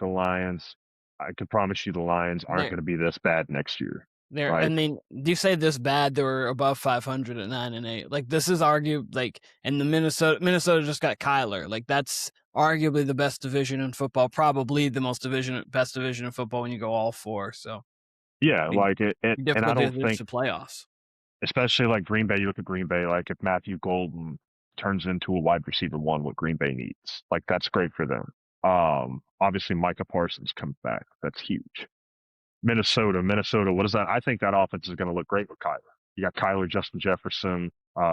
[SPEAKER 4] could promise you the Lions aren't going to be this bad next year. Right.
[SPEAKER 3] And then do you say this bad? They were above 500 at 9-8. Like this is and the Minnesota just got Kyler. Like that's arguably the best division in football, probably the best division in football when you go all 4. So
[SPEAKER 4] yeah, like it and I don't think
[SPEAKER 3] the playoffs,
[SPEAKER 4] especially like Green Bay. You look at Green Bay, like if Matthew Golden turns into a wide receiver 1, what Green Bay needs, like that's great for them. Obviously Micah Parsons comes back. That's huge. Minnesota, what is that? I think that offense is going to look great with Kyler. You got Kyler, Justin Jefferson,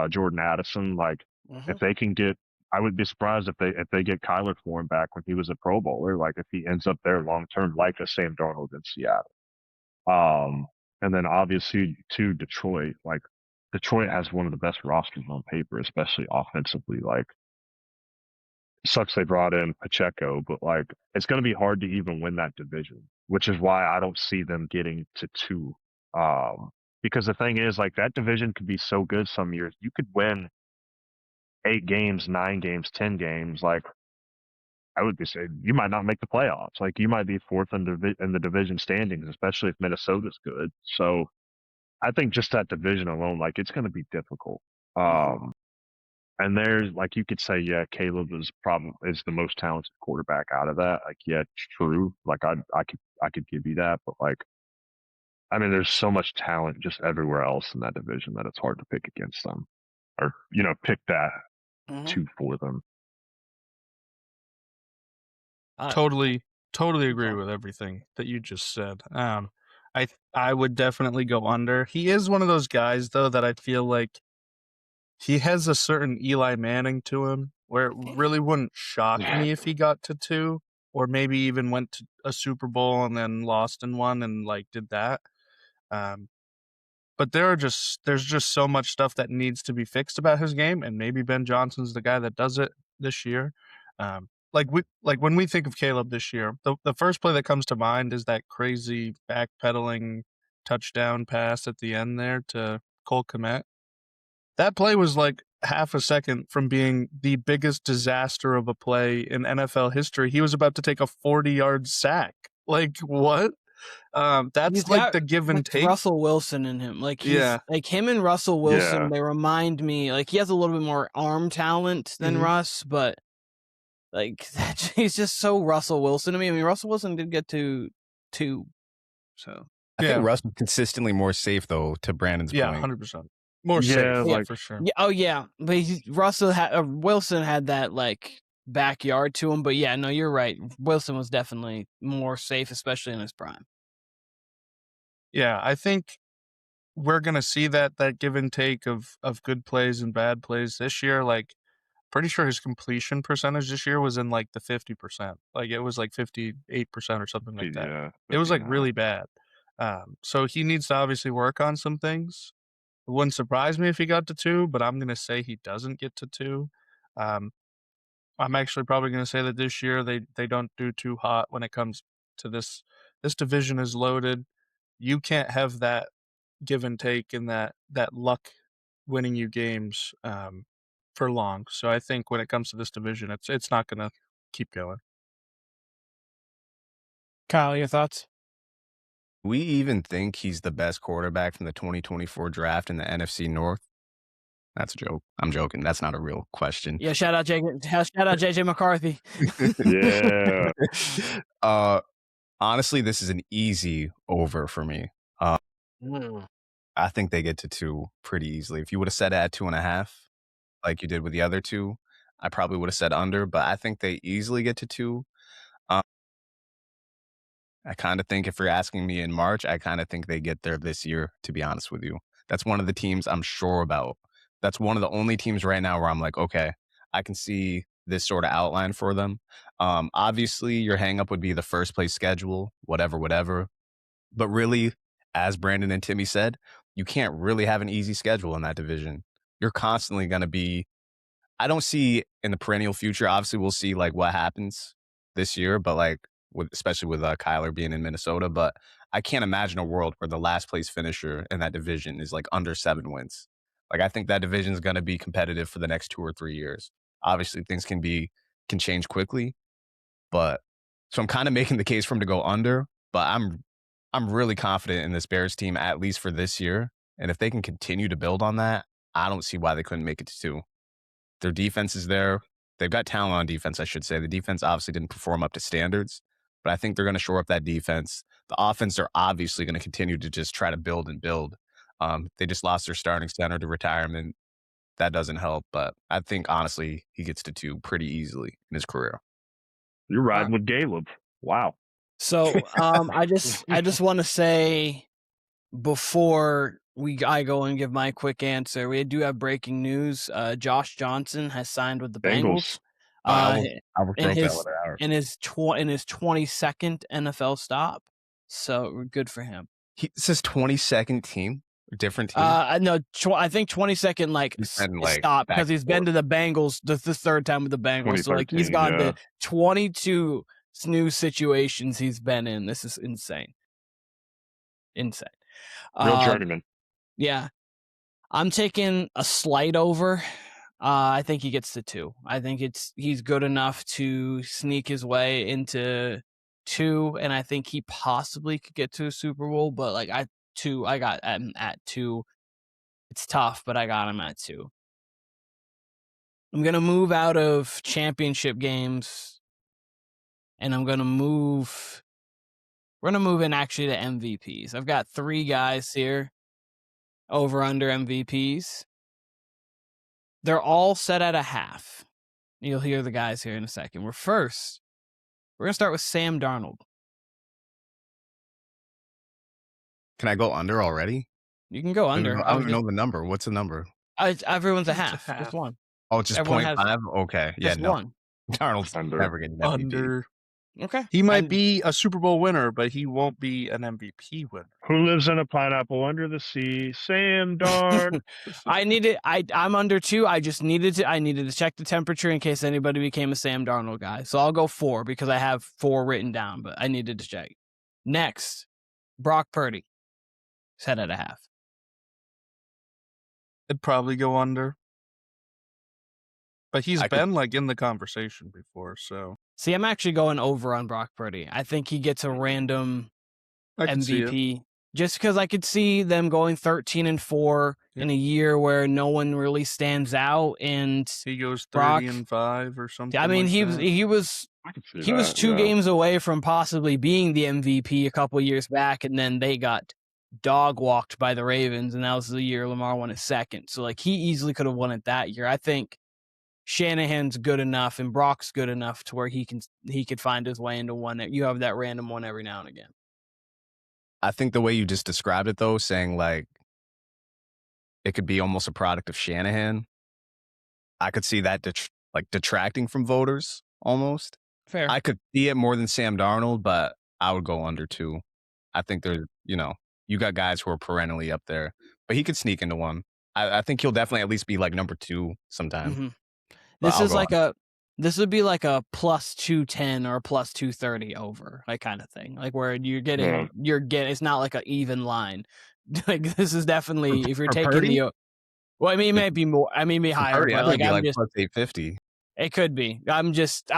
[SPEAKER 4] Jordan Addison. Like if they can get, I would be surprised if they get Kyler form back when he was a Pro Bowler. Like if he ends up there long term, like a Sam Darnold in Seattle. And then obviously to Detroit. Like Detroit has one of the best rosters on paper, especially offensively. Like sucks they brought in Pacheco, but like it's going to be hard to even win that division, which is why I don't see them getting to 2. Because the thing is, like that division could be so good some years. You could win 8 games, 9 games, 10 games. Like I would be saying, you might not make the playoffs. Like you might be 4th in the division standings, especially if Minnesota's good. So I think just that division alone, like it's going to be difficult. And there's like you could say, yeah, Caleb is the most talented quarterback out of that. Like, yeah, it's true. Like I could give you that, but like, I mean, there's so much talent just everywhere else in that division that it's hard to pick against them, or pick that 2 for them.
[SPEAKER 1] Totally agree with everything that you just said. I would definitely go under. He is one of those guys though that I feel like he has a certain Eli Manning to him where it really wouldn't shock me if he got to 2 or maybe even went to a Super Bowl and then lost in one and like did that. But there's just so much stuff that needs to be fixed about his game, and maybe Ben Johnson's the guy that does it this year. Like when we think of Caleb this year, the first play that comes to mind is that crazy backpedaling touchdown pass at the end there to Cole Kmet. That play was like half a second from being the biggest disaster of a play in NFL history. He was about to take a 40-yard sack. Like what? That's like the give and take.
[SPEAKER 3] Russell Wilson in him. Like he's like him and Russell Wilson, they remind me, like he has a little bit more arm talent than Russ, but like he's just so Russell Wilson to me. I mean, Russell Wilson did get to 2. So
[SPEAKER 2] I think Russ is consistently more safe though, to Brandon's point.
[SPEAKER 1] 100%. More safe, for sure.
[SPEAKER 3] Yeah, but Wilson had that like backyard to him. But yeah, no, you're right. Wilson was definitely more safe, especially in his prime.
[SPEAKER 1] Yeah, I think we're gonna see that give and take of good plays and bad plays this year. Like, pretty sure his completion percentage this year was in like the 50%. Like it was like 58% or something like that.
[SPEAKER 4] Yeah,
[SPEAKER 1] it was like really bad. So he needs to obviously work on some things. It wouldn't surprise me if he got to 2, but I'm going to say he doesn't get to 2. Um, I'm actually probably going to say that this year they don't do too hot when it comes to this. This division is loaded. You can't have that give and take and that luck winning you games for long. So I think when it comes to this division, it's not going to keep going.
[SPEAKER 3] Kyle, your thoughts?
[SPEAKER 2] We even think he's the best quarterback from the 2024 draft in the NFC North. That's a joke. I'm joking. That's not a real question.
[SPEAKER 3] Yeah, shout out JJ McCarthy.
[SPEAKER 4] Yeah.
[SPEAKER 2] Honestly, this is an easy over for me. I think they get to 2 pretty easily. If you would have said it at 2.5, like you did with the other 2, I probably would have said under, but I think they easily get to 2. I kind of think if you're asking me in March, I kind of think they get there this year, to be honest with you. That's one of the teams I'm sure about. That's one of the only teams right now where I'm like, okay, I can see this sort of outline for them. Obviously, your hangup would be the first place schedule, whatever. But really, as Brandon and Timmy said, you can't really have an easy schedule in that division. You're constantly going to be, I don't see in the perennial future, obviously we'll see like what happens this year, but like, especially with Kyler being in Minnesota, but I can't imagine a world where the last place finisher in that division is like under 7 wins. Like, I think that division is going to be competitive for the next 2 or 3 years. Obviously, things can change quickly, but so I'm kind of making the case for him to go under. But I'm really confident in this Bears team, at least for this year. And if they can continue to build on that, I don't see why they couldn't make it to 2. Their defense is there. They've got talent on defense, I should say. The defense obviously didn't perform up to standards, but I think they're going to shore up that defense. The offense, they're obviously going to continue to just try to build and build. They just lost their starting center to retirement. That doesn't help, but I think, honestly, he gets to 2 pretty easily in his career.
[SPEAKER 4] You're riding with Caleb. Wow.
[SPEAKER 3] So I just want to say before I go and give my quick answer, we do have breaking news. Josh Johnson has signed with the Bengals.
[SPEAKER 2] I will
[SPEAKER 3] in
[SPEAKER 2] throw
[SPEAKER 3] his
[SPEAKER 2] that out.
[SPEAKER 3] in his 22nd NFL stop. So good for him.
[SPEAKER 2] It's his 22nd team, different team.
[SPEAKER 3] No, I think 22nd stop because he's been to the Bengals. This the third time with the Bengals. So like he's gone to 22 new situations he's been in. This is insane.
[SPEAKER 4] Real journeyman.
[SPEAKER 3] Yeah. I'm taking a slight over. I think he gets to 2. I think he's good enough to sneak his way into 2, and I think he possibly could get to a Super Bowl, but like I got him at 2. It's tough, but I got him at 2. I'm going to move out of championship games, and we're going to move in actually to MVPs. I've got 3 guys here over under MVPs. They're all set at a half. You'll hear the guys here in a second. We're going to start with Sam Darnold.
[SPEAKER 2] Can I go under already?
[SPEAKER 3] You can go under.
[SPEAKER 2] I don't even know the number. What's the number?
[SPEAKER 3] Everyone's a half. Just one.
[SPEAKER 2] Oh, it's just 0.5? Okay. Yeah,
[SPEAKER 3] just
[SPEAKER 2] no.
[SPEAKER 3] one.
[SPEAKER 2] Darnold's never getting MVP.
[SPEAKER 1] Under.
[SPEAKER 3] Okay.
[SPEAKER 1] He might be a Super Bowl winner, but he won't be an MVP winner.
[SPEAKER 4] Who lives in a pineapple under the sea? Sam Darn.
[SPEAKER 3] I'm under 2. I needed to check the temperature in case anybody became a Sam Darnold guy. So I'll go 4 because I have 4 written down, but I needed to check. Next, Brock Purdy. Set at a half.
[SPEAKER 1] I'd probably go under. But he's been like in the conversation before, so.
[SPEAKER 3] See, I'm actually going over on Brock Purdy. I think he gets a random MVP just because I could see them going 13-4 in a year where no one really stands out, and
[SPEAKER 1] he goes 30-5 or something.
[SPEAKER 3] I mean, he was 2 games away from possibly being the MVP a couple years back, and then they got dog walked by the Ravens, and that was the year Lamar won his second. So like he easily could have won it that year. I think Shanahan's good enough and Brock's good enough to where he could find his way into one. You have that random one every now and again.
[SPEAKER 2] I think the way you just described it, though, saying like it could be almost a product of Shanahan, I could see that detracting from voters almost.
[SPEAKER 3] Fair.
[SPEAKER 2] I could see it more than Sam Darnold, but I would go under 2. I think there's, you got guys who are perennially up there, but he could sneak into one. I think he'll definitely at least be like number 2 sometime.
[SPEAKER 3] Mm-hmm.
[SPEAKER 2] But
[SPEAKER 3] This
[SPEAKER 2] I'll
[SPEAKER 3] is
[SPEAKER 2] go
[SPEAKER 3] like this would be like a plus 210 or a plus 230 over, like kind of thing. Like where it's not like an even line. Like this is definitely, if you're
[SPEAKER 2] for
[SPEAKER 3] taking
[SPEAKER 2] Purdy,
[SPEAKER 3] well, I mean, it may be more, I mean, be
[SPEAKER 2] for
[SPEAKER 3] higher,
[SPEAKER 2] Purdy, I
[SPEAKER 3] but
[SPEAKER 2] think
[SPEAKER 3] like,
[SPEAKER 2] it'd be
[SPEAKER 3] I'm
[SPEAKER 2] like
[SPEAKER 3] just,
[SPEAKER 2] plus 850.
[SPEAKER 3] it could be. I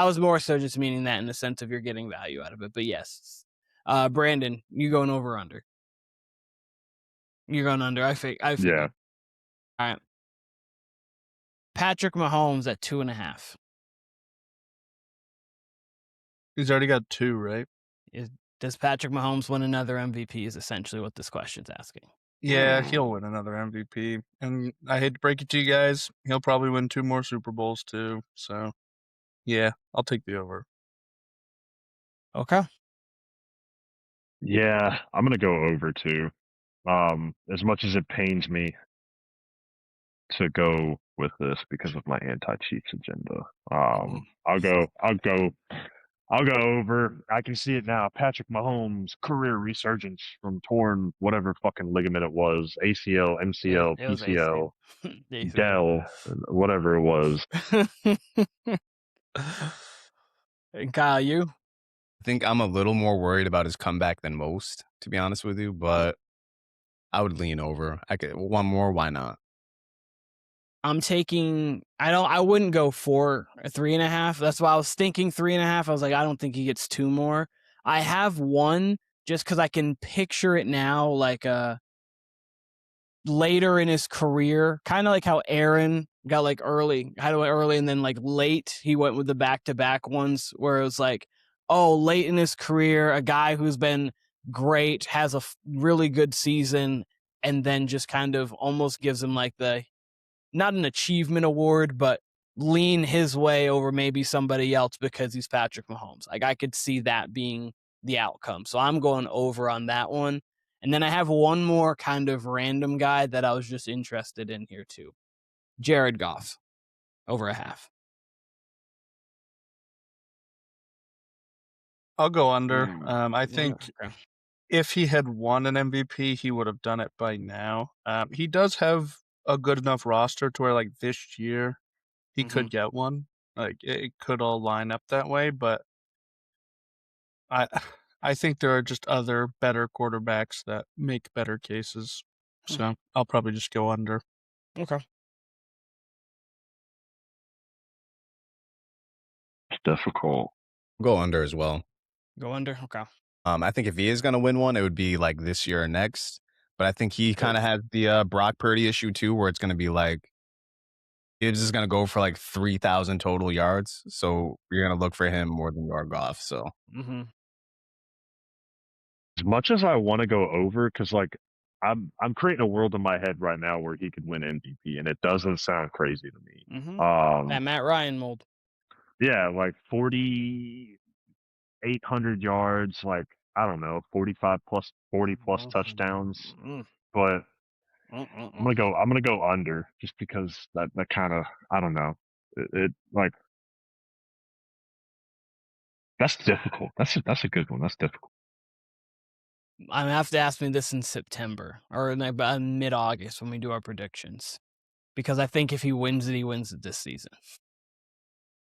[SPEAKER 3] was more so just meaning that in the sense of you're getting value out of it. But yes, Brandon, you going over or under? You're going under. I figured.
[SPEAKER 4] Yeah.
[SPEAKER 3] All right. Patrick Mahomes at 2.5.
[SPEAKER 1] He's already got 2, right?
[SPEAKER 3] Does Patrick Mahomes win another MVP is essentially what this question's asking.
[SPEAKER 1] Yeah, he'll win another MVP. And I hate to break it to you guys, he'll probably win 2 more Super Bowls too. So, yeah, I'll take the over.
[SPEAKER 3] Okay.
[SPEAKER 4] Yeah, I'm gonna go over too. As much as it pains me to go with this because of my anti-Chiefs agenda, I'll go over. I can see it now. Patrick Mahomes' career resurgence from torn whatever fucking ligament it was, ACL, MCL,
[SPEAKER 3] It was
[SPEAKER 4] PCL,
[SPEAKER 3] ACL.
[SPEAKER 4] Dell, whatever it was.
[SPEAKER 3] And Kyle, you?
[SPEAKER 2] I think I'm a little more worried about his comeback than most, to be honest with you, but I would lean over. I could one more, why not?
[SPEAKER 3] I'm taking, I wouldn't go 4 or 3.5. That's why I was thinking 3.5. I was like, I don't think he gets 2 more. I have 1 just because I can picture it now, like later in his career, kind of like how Aaron got like early and then like late, he went with the back-to-back ones where it was like, oh, late in his career, a guy who's been great, has a really good season, and then just kind of almost gives him like not an achievement award, but lean his way over maybe somebody else because he's Patrick Mahomes. Like I could see that being the outcome. So I'm going over on that one. And then I have one more kind of random guy that I was just interested in here too. Jared Goff, over a half.
[SPEAKER 1] I'll go under. I think
[SPEAKER 3] Okay.
[SPEAKER 1] if he had won an MVP, he would have done it by now. He does have a good enough roster to where, like, this year, he could get one. Like, it could all line up that way, but I think there are just other better quarterbacks that make better cases. So I'll probably just go under.
[SPEAKER 3] Okay.
[SPEAKER 4] It's difficult.
[SPEAKER 2] Go under as well.
[SPEAKER 3] Go under. Okay.
[SPEAKER 2] I think if he is going to win one, it would be like this year or next. But I think he kind of has the Brock Purdy issue too, where it's going to be like, he's just going to go for like 3,000 total yards. So you're going to look for him more than you are Goff. So
[SPEAKER 4] As much as I want to go over, because like I'm creating a world in my head right now where he could win MVP, and it doesn't sound crazy to me.
[SPEAKER 3] That Matt Ryan mold.
[SPEAKER 4] Yeah, like 4,800 yards, like I don't know, 40 plus touchdowns. But I'm gonna go under just because that kind of, I don't know. It like that's difficult. That's a good one. That's difficult.
[SPEAKER 3] I'm gonna have to ask me this in September or in mid-August when we do our predictions, because I think if he wins it, he wins it this season.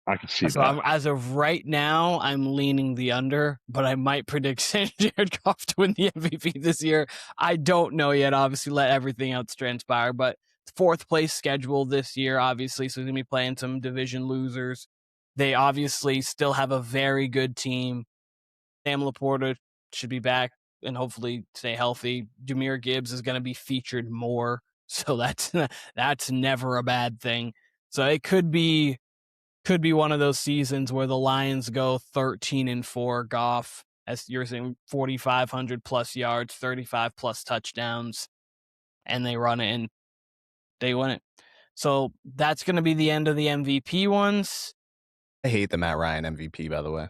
[SPEAKER 4] I can see
[SPEAKER 3] So
[SPEAKER 4] that.
[SPEAKER 3] as of right now, I'm leaning the under, but I might predict Jared Goff to win the MVP this year. I don't know yet. Obviously, let everything else transpire. But 4th place schedule this year, obviously, so he's gonna be playing some division losers. They obviously still have a very good team. Sam Laporta should be back and hopefully stay healthy. Jahmyr Gibbs is going to be featured more, so that's never a bad thing. So it could be one of those seasons where the Lions go 13-4. Goff, as you're saying, 4,500 plus yards, 35 plus touchdowns, and they run it and they win it. So that's going to be the end of the MVP ones.
[SPEAKER 2] I hate the Matt Ryan MVP, by the way.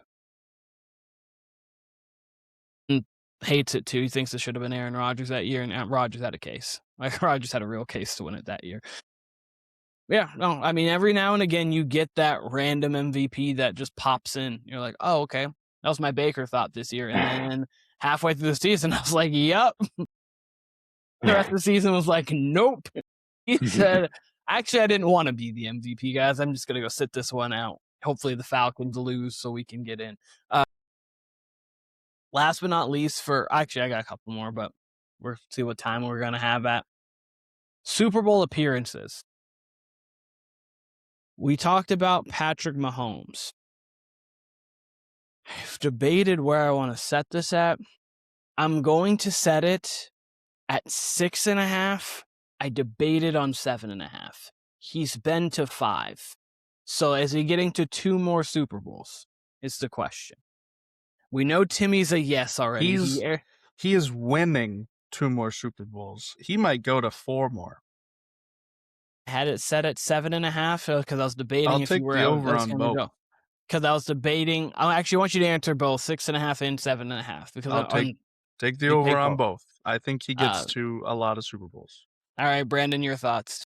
[SPEAKER 3] Hates it too. He thinks it should have been Aaron Rodgers that year, and Rodgers had a case. Like Rodgers had a real case to win it that year. Yeah, no, I mean, every now and again you get that random MVP that just pops in. You're like, oh, okay, that was my Baker thought this year, and then halfway through the season, I was like, yep. The rest of the season was like, nope. He said, actually, I didn't want to be the MVP, guys. I'm just going to go sit this one out. Hopefully the Falcons lose so we can get in. Last but not least actually, I got a couple more, but we'll see what time we're going to have at. Super Bowl appearances. We talked about Patrick Mahomes. I've debated where I want to set this at. I'm going to set it at 6.5. I debated on 7.5. He's been to 5. So is he getting to 2 more Super Bowls? Is the question. We know Timmy's a yes already.
[SPEAKER 1] He is winning 2 more Super Bowls. He might go to 4 more.
[SPEAKER 3] I had it set at 7.5 because I was debating
[SPEAKER 1] I'll
[SPEAKER 3] if
[SPEAKER 1] take
[SPEAKER 3] you were
[SPEAKER 1] the over on both.
[SPEAKER 3] Because I was debating. I actually want you to answer both 6.5 and 7.5. Because
[SPEAKER 1] I'll take the over on both. I think he gets to a lot of Super Bowls.
[SPEAKER 3] All right, Brandon, your thoughts.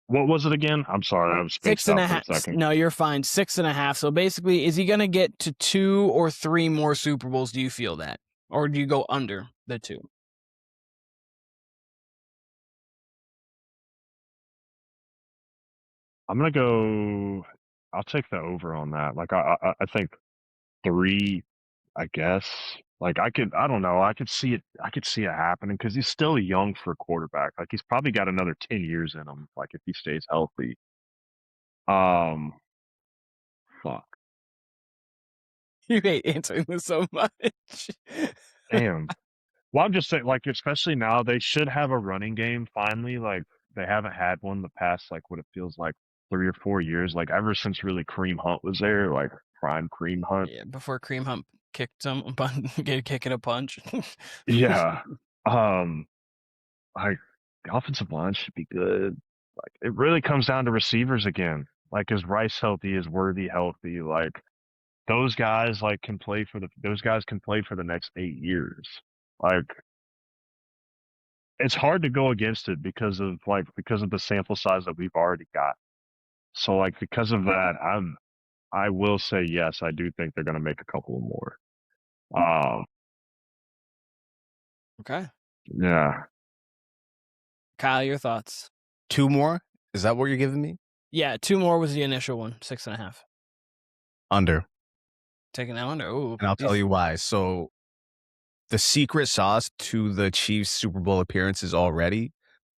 [SPEAKER 4] What was it again? I'm sorry, I was spaced out for a second.
[SPEAKER 3] No, you're fine. 6.5. So basically, is he going to get to 2 or 3 more Super Bowls? Do you feel that, or do you go under the 2?
[SPEAKER 4] I'm gonna go. I'll take the over on that. Like I think 3. I guess. Like I don't know. I could see it happening because he's still young for a quarterback. Like he's probably got another 10 years in him. Like if he stays healthy. Fuck.
[SPEAKER 3] You hate answering this so much.
[SPEAKER 4] Damn. Well, I'm just saying, like, especially now, they should have a running game finally. Like, they haven't had one the past, like, what it feels like 3 or 4 years. Like, ever since really Kareem Hunt was there, like, prime Kareem Hunt.
[SPEAKER 3] Yeah, before Kareem Hunt kicked him, kicking a punch.
[SPEAKER 4] Yeah. Like, the offensive line should be good. Like, it really comes down to receivers again. Like, is Rice healthy? Is Worthy healthy? Like, those guys, like, can play for the next 8 years. Like, it's hard to go against it because of the sample size that we've already got. So like because of that, I will say yes, I do think they're gonna make a couple more.
[SPEAKER 3] Okay.
[SPEAKER 4] Yeah.
[SPEAKER 3] Kyle, your thoughts?
[SPEAKER 2] 2 more? Is that what you're giving me?
[SPEAKER 3] Yeah, 2 more was the initial one. 6.5.
[SPEAKER 2] Under.
[SPEAKER 3] Taking that under. Ooh.
[SPEAKER 2] And I'll tell you why. So the secret sauce to the Chiefs' Super Bowl appearances already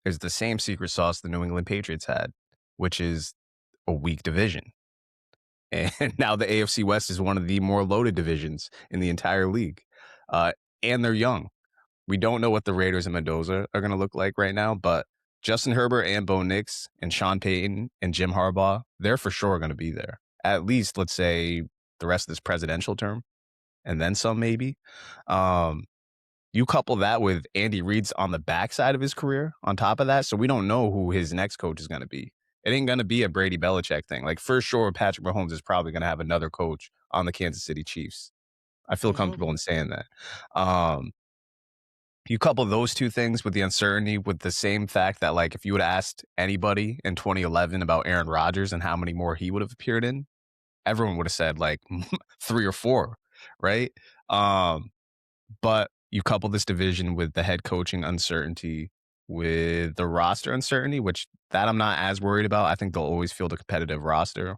[SPEAKER 2] is the same secret sauce the New England Patriots had, which is a weak division. And now the AFC West is one of the more loaded divisions in the entire league. And they're young. We don't know what the Raiders and Mendoza are going to look like right now, but Justin Herbert and Bo Nix and Sean Payton and Jim Harbaugh, they're for sure going to be there. At least, let's say, the rest of this presidential term, and then some maybe. You couple that with Andy Reid's on the backside of his career on top of that, so we don't know who his next coach is going to be. It ain't going to be a Brady Belichick thing. Like, for sure, Patrick Mahomes is probably going to have another coach on the Kansas City Chiefs. I feel comfortable in saying that. You couple those two things with the uncertainty, with the same fact that, like, if you would have asked anybody in 2011 about Aaron Rodgers and how many more he would have appeared in, everyone would have said, like, 3 or 4, right? But you couple this division with the head coaching uncertainty, with the roster uncertainty, which that I'm not as worried about. I think they'll always field a competitive roster.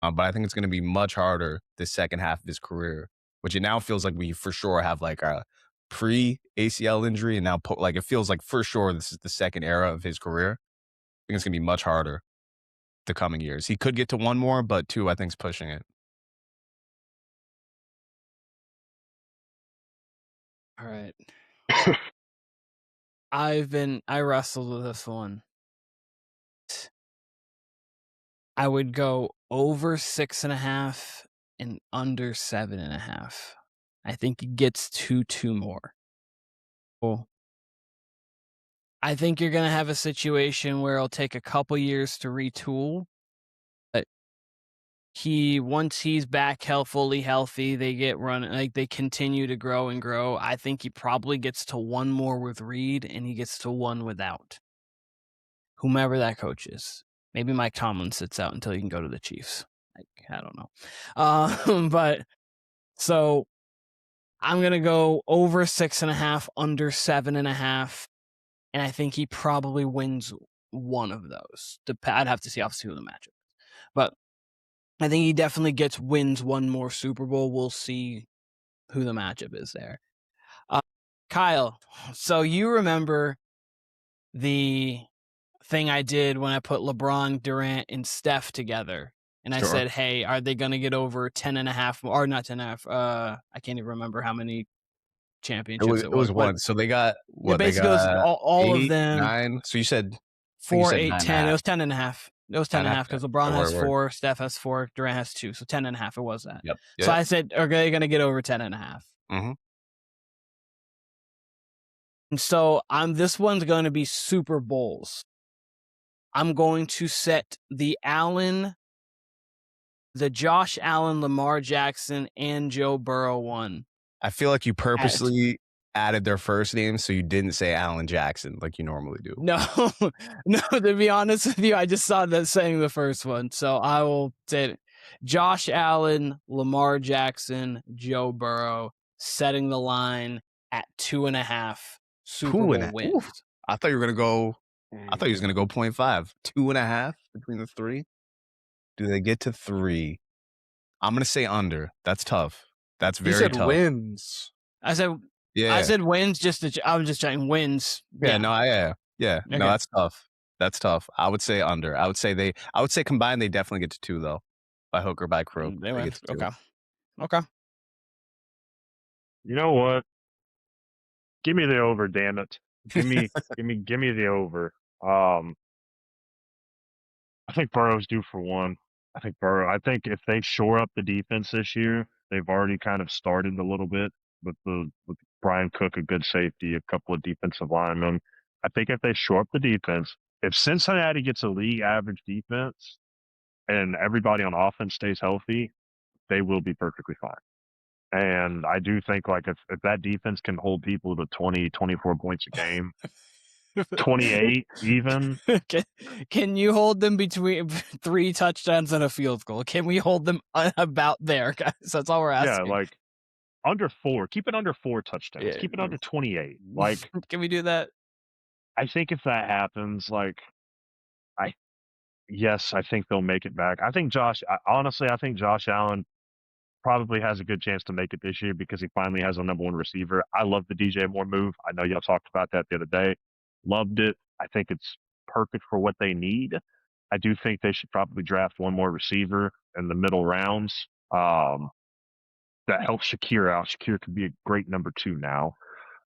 [SPEAKER 2] But I think it's going to be much harder the second half of his career, which it now feels like we for sure have like a pre-ACL injury. And now like it feels like for sure this is the second era of his career. I think it's going to be much harder the coming years. He could get to 1 more, but 2, I think, is pushing it.
[SPEAKER 3] All right. I wrestled with this one. I would go over 6.5 and under 7.5. I think he gets 2 more. Cool. I think you're going to have a situation where it'll take a couple years to retool. But once he's back fully healthy, they get running, like they continue to grow and grow. I think he probably gets to 1 more with Reed and he gets to 1 without whomever that coach is. Maybe Mike Tomlin sits out until he can go to the Chiefs. I don't know. But So I'm going to go over 6.5, under 7.5. And I think he probably wins one of those. I'd have to see obviously who the matchup is. But I think he definitely wins one more Super Bowl. We'll see who the matchup is there. Kyle, so you remember the thing I did when I put LeBron, Durant, and Steph together. And I said, hey, are they going to get over 10.5 or not 10.5? I can't even remember how many championships
[SPEAKER 2] It was
[SPEAKER 3] but
[SPEAKER 2] one. So they got what? They
[SPEAKER 3] basically, it was
[SPEAKER 2] got
[SPEAKER 3] all
[SPEAKER 2] 8,
[SPEAKER 3] of them.
[SPEAKER 2] 9. So you said
[SPEAKER 3] 4, 8, 10. It was 10.5. It was 10.5 because LeBron has 4, Steph has 4, Durant has 2. So 10.5. It was that.
[SPEAKER 2] Yep.
[SPEAKER 3] So I said, are they going to get over 10.5?
[SPEAKER 2] Mm-hmm.
[SPEAKER 3] And so this one's going to be Super Bowls. I'm going to set the Josh Allen, Lamar Jackson, and Joe Burrow one.
[SPEAKER 2] I feel like you purposely added their first name so you didn't say Allen Jackson like you normally do.
[SPEAKER 3] No, to be honest with you, I just saw that saying the first one. So I will say it. Josh Allen, Lamar Jackson, Joe Burrow, setting the line at 2.5 Super Bowl wins.
[SPEAKER 2] Oof. I thought you were going to go. I thought he was going to go 0.5. 2.5 between the three. Do they get to 3? I'm going to say under. That's tough. That's very tough.
[SPEAKER 1] Wins.
[SPEAKER 3] I said wins. I'm just checking wins.
[SPEAKER 2] Yeah. No. Yeah.
[SPEAKER 3] Okay.
[SPEAKER 2] No, that's tough. That's tough. I would say under. I would say combined they definitely get to 2 though. By hook or by crook. They get to 2.
[SPEAKER 3] Okay.
[SPEAKER 4] You know what? Give me the over, damn it. Give me the over. I think Burrow's due for one. I think if they shore up the defense this year, they've already kind of started a little bit with Brian Cook, a good safety, a couple of defensive linemen. I think if they shore up the defense, if Cincinnati gets a league average defense and everybody on offense stays healthy, they will be perfectly fine. And I do think like if that defense can hold people to 20, 24 points a game, 28 even.
[SPEAKER 3] Can you hold them between 3 touchdowns and a field goal? Can we hold them about there, guys? That's all we're asking.
[SPEAKER 4] Yeah, like under 4. Keep it under 4 touchdowns. Yeah. Keep it under 28. Like,
[SPEAKER 3] can we do that?
[SPEAKER 4] I think if that happens, like, I think they'll make it back. I think Josh Allen probably has a good chance to make it this year because he finally has a number 1 receiver. I love the DJ Moore move. I know y'all talked about that the other day. Loved it. I think it's perfect for what they need. I do think they should probably draft one more receiver in the middle rounds. That helps Shakir out. Shakir could be a great number 2 now.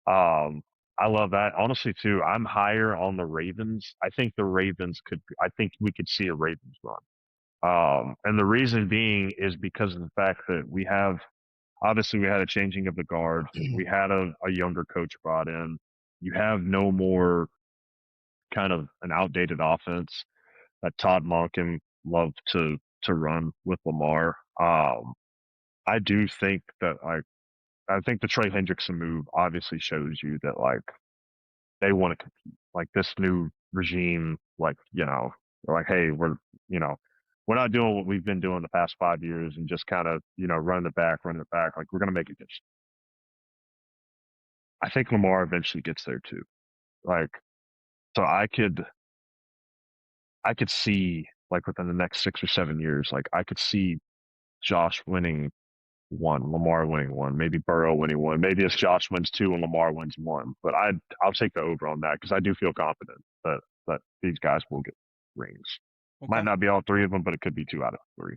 [SPEAKER 4] I love that. Honestly, too, I'm higher on the Ravens. I think we could see a Ravens run. And the reason being is because of the fact that we had a changing of the guard. We had a younger coach brought in. You have no more kind of an outdated offense that Todd Monken loved to run with Lamar. I do think that I think the Trey Hendrickson move obviously shows you that like they want to compete. Like this new regime, like, they're like, hey, we're not doing what we've been doing the past 5 years and just kind of, running it back. Like we're going to make it good. I think Lamar eventually gets there too. Like, so I could see like within the next 6 or 7 years, like I could see Josh winning 1, Lamar winning 1, maybe Burrow winning 1, maybe it's Josh wins 2 and Lamar wins 1. But I'll take the over on that because I do feel confident that these guys will get rings. Okay. Might not be all 3 of them, but it could be 2 out of 3.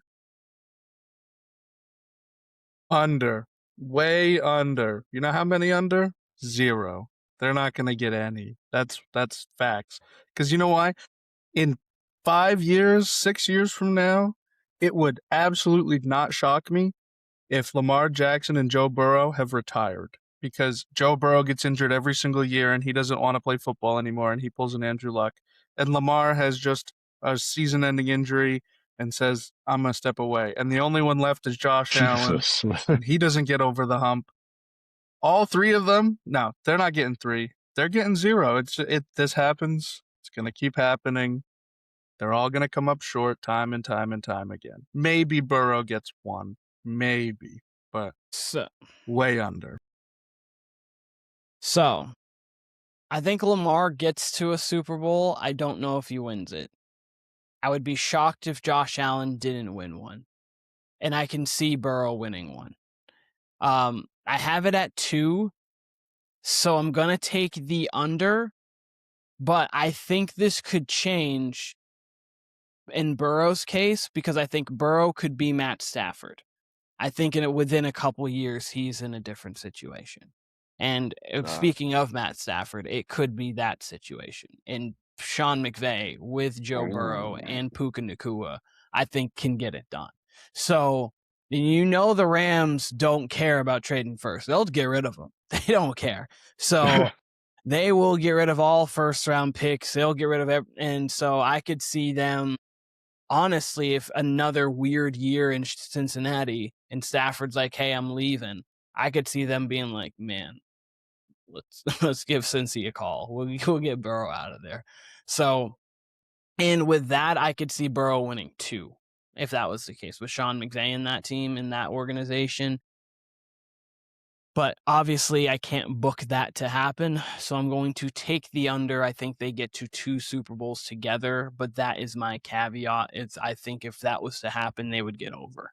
[SPEAKER 1] Under. Way under. You know how many under? 0. They're not going to get any. That's facts. Because you know why? In 5 years, 6 years from now, it would absolutely not shock me if Lamar Jackson and Joe Burrow have retired. Because Joe Burrow gets injured every single year and he doesn't want to play football anymore and he pulls an Andrew Luck. And Lamar has just a season-ending injury and says, I'm going to step away. And the only one left is Josh Allen. And he doesn't get over the hump. All 3 of them, no, they're not getting 3. They're getting 0. This happens. It's going to keep happening. They're all going to come up short time and time and time again. Maybe Burrow gets 1. Maybe. but
[SPEAKER 3] So,
[SPEAKER 1] way under.
[SPEAKER 3] so I think Lamar gets to a Super Bowl. I don't know if he wins it. I would be shocked if Josh Allen didn't win one. And I can see Burrow winning one. I have it at 2, so I'm going to take the under, but I think this could change in Burrow's case because I think Burrow could be Matt Stafford. I think within a couple years, he's in a different situation. And speaking of Matt Stafford, it could be that situation. And Sean McVay with Joe Burrow and Puka Nacua, I think can get it done. So, the Rams don't care about trading first. They'll get rid of them. They don't care. So they will get rid of all first-round picks. They'll get rid of and so I could see them, honestly, if another weird year in Cincinnati and Stafford's like, hey, I'm leaving, I could see them being like, man, let's give Cincy a call. We'll get Burrow out of there. So, and with that, I could see Burrow winning 2, if that was the case, with Sean McVay in that team, in that organization. But obviously, I can't book that to happen, so I'm going to take the under. I think they get to 2 Super Bowls together, but that is my caveat. I think if that was to happen, they would get over.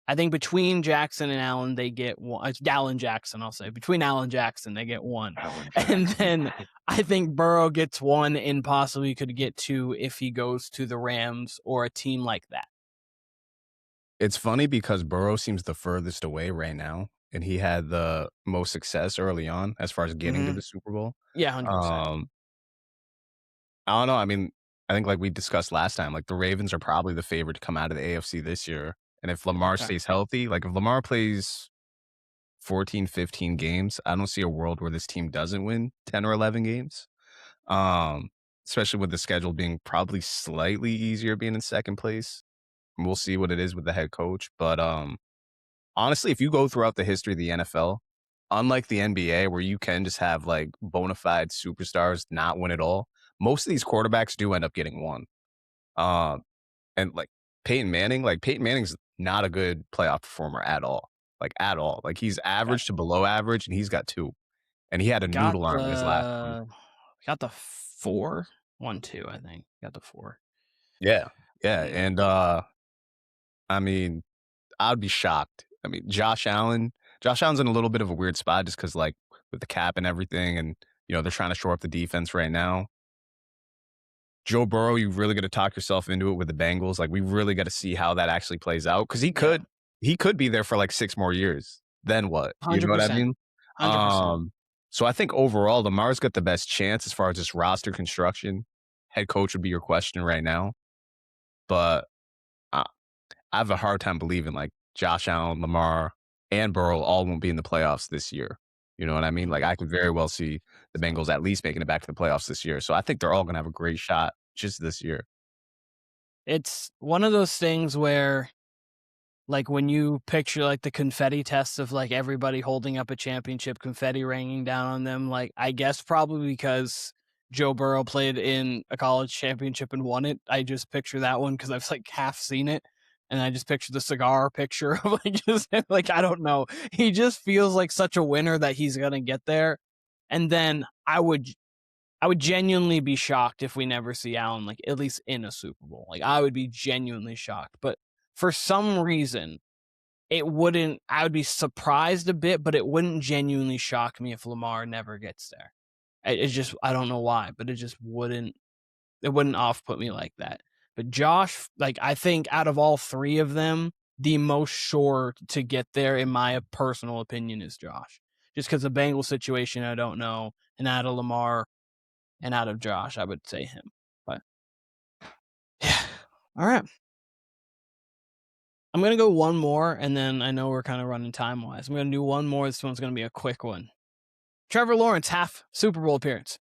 [SPEAKER 3] I think between Jackson and Allen, they get 1. Allen Jackson, I'll say. Between Allen Jackson, they get 1. And then I think Burrow gets 1 and possibly could get 2 if he goes to the Rams or a team like that.
[SPEAKER 2] It's funny because Burrow seems the furthest away right now, and he had the most success early on as far as getting to the Super Bowl.
[SPEAKER 3] Yeah, 100%.
[SPEAKER 2] I don't know. I mean, I think like we discussed last time, like the Ravens are probably the favorite to come out of the AFC this year. And if Lamar stays healthy, like if Lamar plays 14, 15 games, I don't see a world where this team doesn't win 10 or 11 games. Especially with the schedule being probably slightly easier being in second place. We'll see what it is with the head coach. But honestly, if you go throughout the history of the NFL, unlike the NBA where you can just have like bona fide superstars not win it all, most of these quarterbacks do end up getting one. And like Peyton Manning's not a good playoff performer at all. Like at all. Like he's average to below average and he's got 2. And he had a noodle arm in his last one.
[SPEAKER 3] Got the 4? 1, 2, I think. Got the 4.
[SPEAKER 2] Yeah. And I mean, I'd be shocked. I mean, Josh Allen's in a little bit of a weird spot just because, like, with the cap and everything, and they're trying to shore up the defense right now. Joe Burrow, you really got to talk yourself into it with the Bengals. Like, we really got to see how that actually plays out because he could be there for like 6 more years. Then what?
[SPEAKER 3] 100%.
[SPEAKER 2] You know what I mean?
[SPEAKER 3] 100%.
[SPEAKER 2] So I think overall, Lamar's got the best chance as far as just roster construction. Head coach would be your question right now, but I have a hard time believing like Josh Allen, Lamar, and Burrow all won't be in the playoffs this year. You know what I mean? Like I could very well see the Bengals at least making it back to the playoffs this year. So I think they're all going to have a great shot just this year.
[SPEAKER 3] It's one of those things where, like, when you picture like the confetti test of like everybody holding up a championship, confetti raining down on them, like I guess probably because Joe Burrow played in a college championship and won it. I just picture that one because I've like half seen it. And I just picture the cigar picture of like just like I don't know. He just feels like such a winner that he's gonna get there. And then I would genuinely be shocked if we never see Allen like at least in a Super Bowl. Like I would be genuinely shocked. But for some reason, I would be surprised a bit, but it wouldn't genuinely shock me if Lamar never gets there. It's just I don't know why, but it wouldn't off put me like that. But Josh, like I think out of all 3 of them, the most sure to get there, in my personal opinion, is Josh. Just because the Bengals situation, I don't know. And out of Lamar and out of Josh, I would say him. But yeah. All right. I'm going to go one more, and then I know we're kind of running time-wise. I'm going to do one more. This one's going to be a quick one. Trevor Lawrence, half Super Bowl appearance.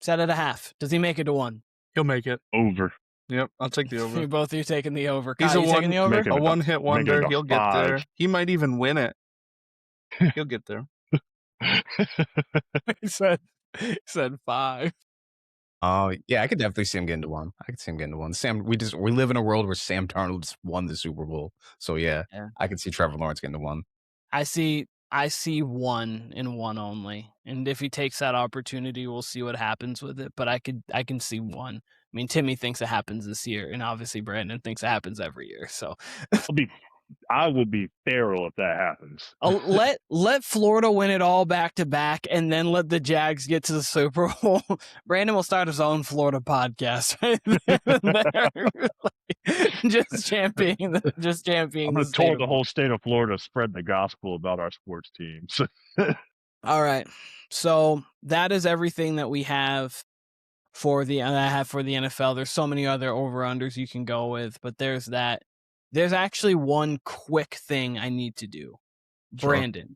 [SPEAKER 3] Set at a half. Does he make it to 1?
[SPEAKER 1] He'll make it.
[SPEAKER 4] Over.
[SPEAKER 1] Yep, I'll take the over.
[SPEAKER 3] Both of you taking the over.
[SPEAKER 1] He's
[SPEAKER 3] Kyle, you taking the over?
[SPEAKER 1] A one-hit wonder. He'll get
[SPEAKER 4] 5.
[SPEAKER 1] there. He might even win it. He'll get there.
[SPEAKER 3] He said 5.
[SPEAKER 2] Yeah, I could definitely see him getting to one. I could see him getting to one. We live in a world where Sam Darnold just won the Super Bowl. So yeah,
[SPEAKER 3] Yeah.
[SPEAKER 2] I could see Trevor Lawrence getting to one.
[SPEAKER 3] I see one and one only. And if he takes that opportunity, we'll see what happens with it. But I can see one. I mean, Timmy thinks it happens this year, and obviously Brandon thinks it happens every year. So
[SPEAKER 4] I would be feral if that happens.
[SPEAKER 3] let Florida win it all back to back, and then let the Jags get to the Super Bowl. Brandon will start his own Florida podcast right there. just championing.
[SPEAKER 4] I'm going to tour the whole state of Florida, spread the gospel about our sports teams.
[SPEAKER 3] All right. So that is everything that we have for the NFL. There's so many other over-unders you can go with, but there's that. There's actually one quick thing I need to do.
[SPEAKER 2] Sure.
[SPEAKER 3] Brandon,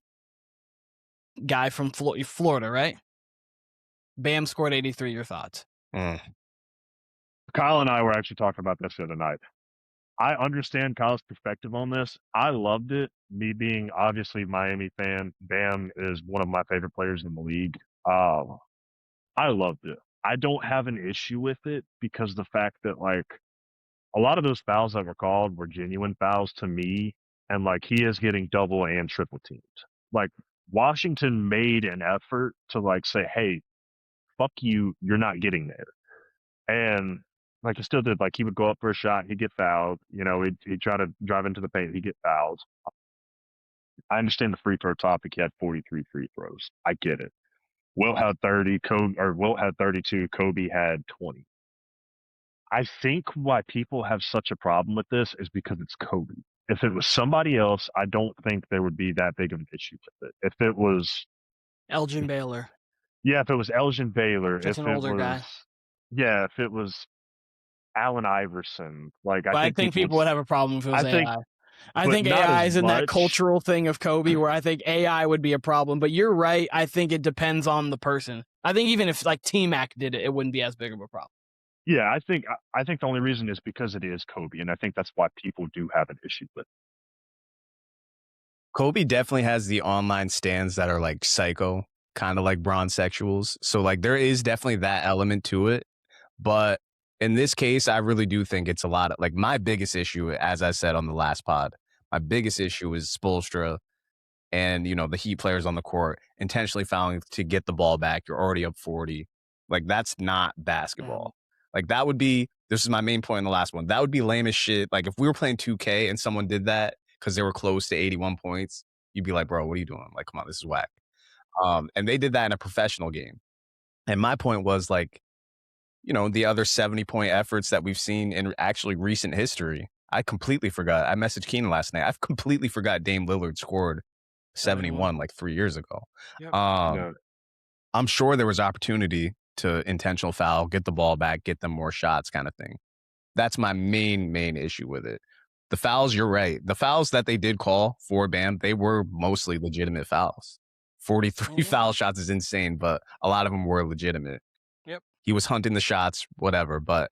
[SPEAKER 3] guy from Florida, right? Bam scored 83. Your thoughts?
[SPEAKER 2] Mm.
[SPEAKER 4] Kyle and I were actually talking about this the other night. I understand Kyle's perspective on this. I loved it. Me being obviously Miami fan, Bam is one of my favorite players in the league. I loved it. I don't have an issue with it because the fact that like a lot of those fouls that were called were genuine fouls to me, and like he is getting double and triple teamed. Like Washington made an effort to like say, "Hey, fuck you, you're not getting there," and like he still did. Like he would go up for a shot, he'd get fouled. You know, he'd try to drive into the paint, he'd get fouled. I understand the free throw topic. He had 43 free throws. I get it. Wilt had 30. Wilt had 32. Kobe had 20. I think why people have such a problem with this is because it's Kobe. If it was somebody else, I don't think there would be that big of an issue with it. If it was
[SPEAKER 3] Elgin Baylor,
[SPEAKER 4] if it was Elgin Baylor,
[SPEAKER 3] just
[SPEAKER 4] if
[SPEAKER 3] an
[SPEAKER 4] it
[SPEAKER 3] older
[SPEAKER 4] was
[SPEAKER 3] guy.
[SPEAKER 4] if it was Allen Iverson, like
[SPEAKER 3] But I think people would have a problem if it was AI. I
[SPEAKER 4] but
[SPEAKER 3] think
[SPEAKER 4] not
[SPEAKER 3] AI
[SPEAKER 4] as
[SPEAKER 3] is in that
[SPEAKER 4] much.
[SPEAKER 3] cultural thing of Kobe where I think AI would be a problem. But you're right. I think it depends on the person. I think even if like T-Mac did it, it wouldn't be as big of a problem.
[SPEAKER 4] Yeah, I think the only reason is because it is Kobe, and I think that's why people do have an issue with it.
[SPEAKER 2] Kobe definitely has the online stands that are like psycho, kind of like bronzexuals. So like there is definitely that element to it. But in this case, I really do think it's a lot of like my biggest issue, as I said on the last pod, my biggest issue is Spoelstra and, you know, the Heat players on the court intentionally fouling to get the ball back. You're already up 40. Like that's not basketball. Like that would be, this is my main point in the last one. That would be lame as shit. Like if we were playing 2K and someone did that because they were close to 81 points, you'd be like, bro, what are you doing? Like, come on, this is whack. And they did that in a professional game. And my point was like, you know, the other 70-point efforts that we've seen in actually recent history. I completely forgot. I messaged Keenan last night. I've completely forgot Dame Lillard scored 71 like 3 years ago.
[SPEAKER 3] Yep.
[SPEAKER 2] I'm sure there was opportunity to intentional foul, get the ball back, get them more shots kind of thing. That's my main issue with it. The fouls, you're right. The fouls that they did call for Bam, they were mostly legitimate fouls. 43 foul shots is insane, but a lot of them were legitimate.
[SPEAKER 3] Yep.
[SPEAKER 2] He was hunting the shots, whatever, but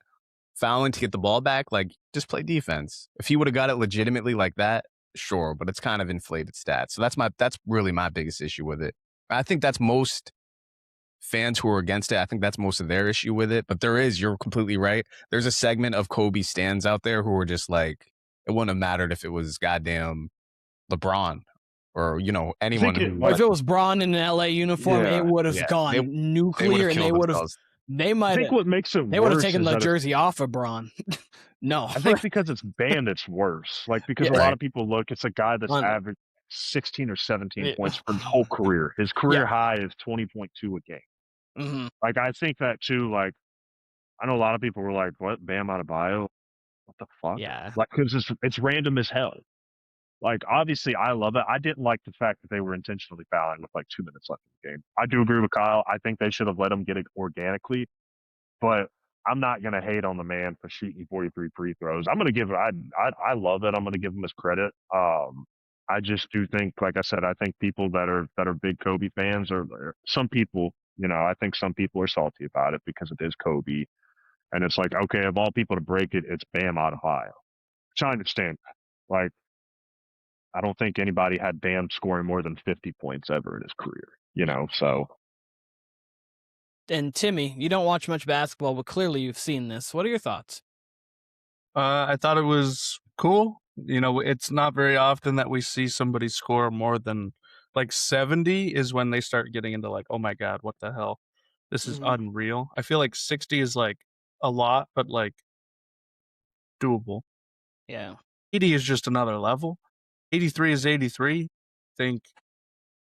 [SPEAKER 2] fouling to get the ball back, like just play defense. If he would have got it legitimately like that, sure, but it's kind of inflated stats. So that's really my biggest issue with it. I think that's most fans who are against it. I think that's most of their issue with it. But you're completely right. There's a segment of Kobe stands out there who are just like, it wouldn't have mattered if it was goddamn LeBron or, you know, anyone.
[SPEAKER 3] Or if it was Braun in an LA uniform, it would have gone nuclear, and they would have. They might.
[SPEAKER 4] I think what makes it
[SPEAKER 3] they would have taken the jersey off of Braun. No,
[SPEAKER 4] I think because it's Bam, it's worse. Like because a lot of people look, it's a guy that's averaged 16 or 17 points for his whole career. His career high is 20.2 a game.
[SPEAKER 3] Mm-hmm.
[SPEAKER 4] Like I think that too. Like I know a lot of people were like, "What Bam Adebayo? What the fuck?"
[SPEAKER 3] Yeah,
[SPEAKER 4] like because it's random as hell. Like obviously, I love it. I didn't like the fact that they were intentionally fouling with like 2 minutes left in the game. I do agree with Kyle. I think they should have let him get it organically, but I'm not gonna hate on the man for shooting 43 free throws. I'm gonna give it. I love it. I'm gonna give him his credit. I just do think, like I said, I think people that are big Kobe fans or some people, you know, I think some people are salty about it because it is Kobe, and it's like, okay, of all people to break it, it's Bam Adebayo. Which I understand. Like, I don't think anybody had Bam scoring more than 50 points ever in his career, you know. So
[SPEAKER 3] And Timmy, you don't watch much basketball, but clearly you've seen this. What are your thoughts?
[SPEAKER 1] I thought it was cool. It's not very often that we see somebody score more than like 70 is when they start getting into like, oh my God, what the hell? This is unreal. I feel like 60 is like a lot, but like doable.
[SPEAKER 3] Yeah.
[SPEAKER 1] 80 is just another level. 83 is 83. I think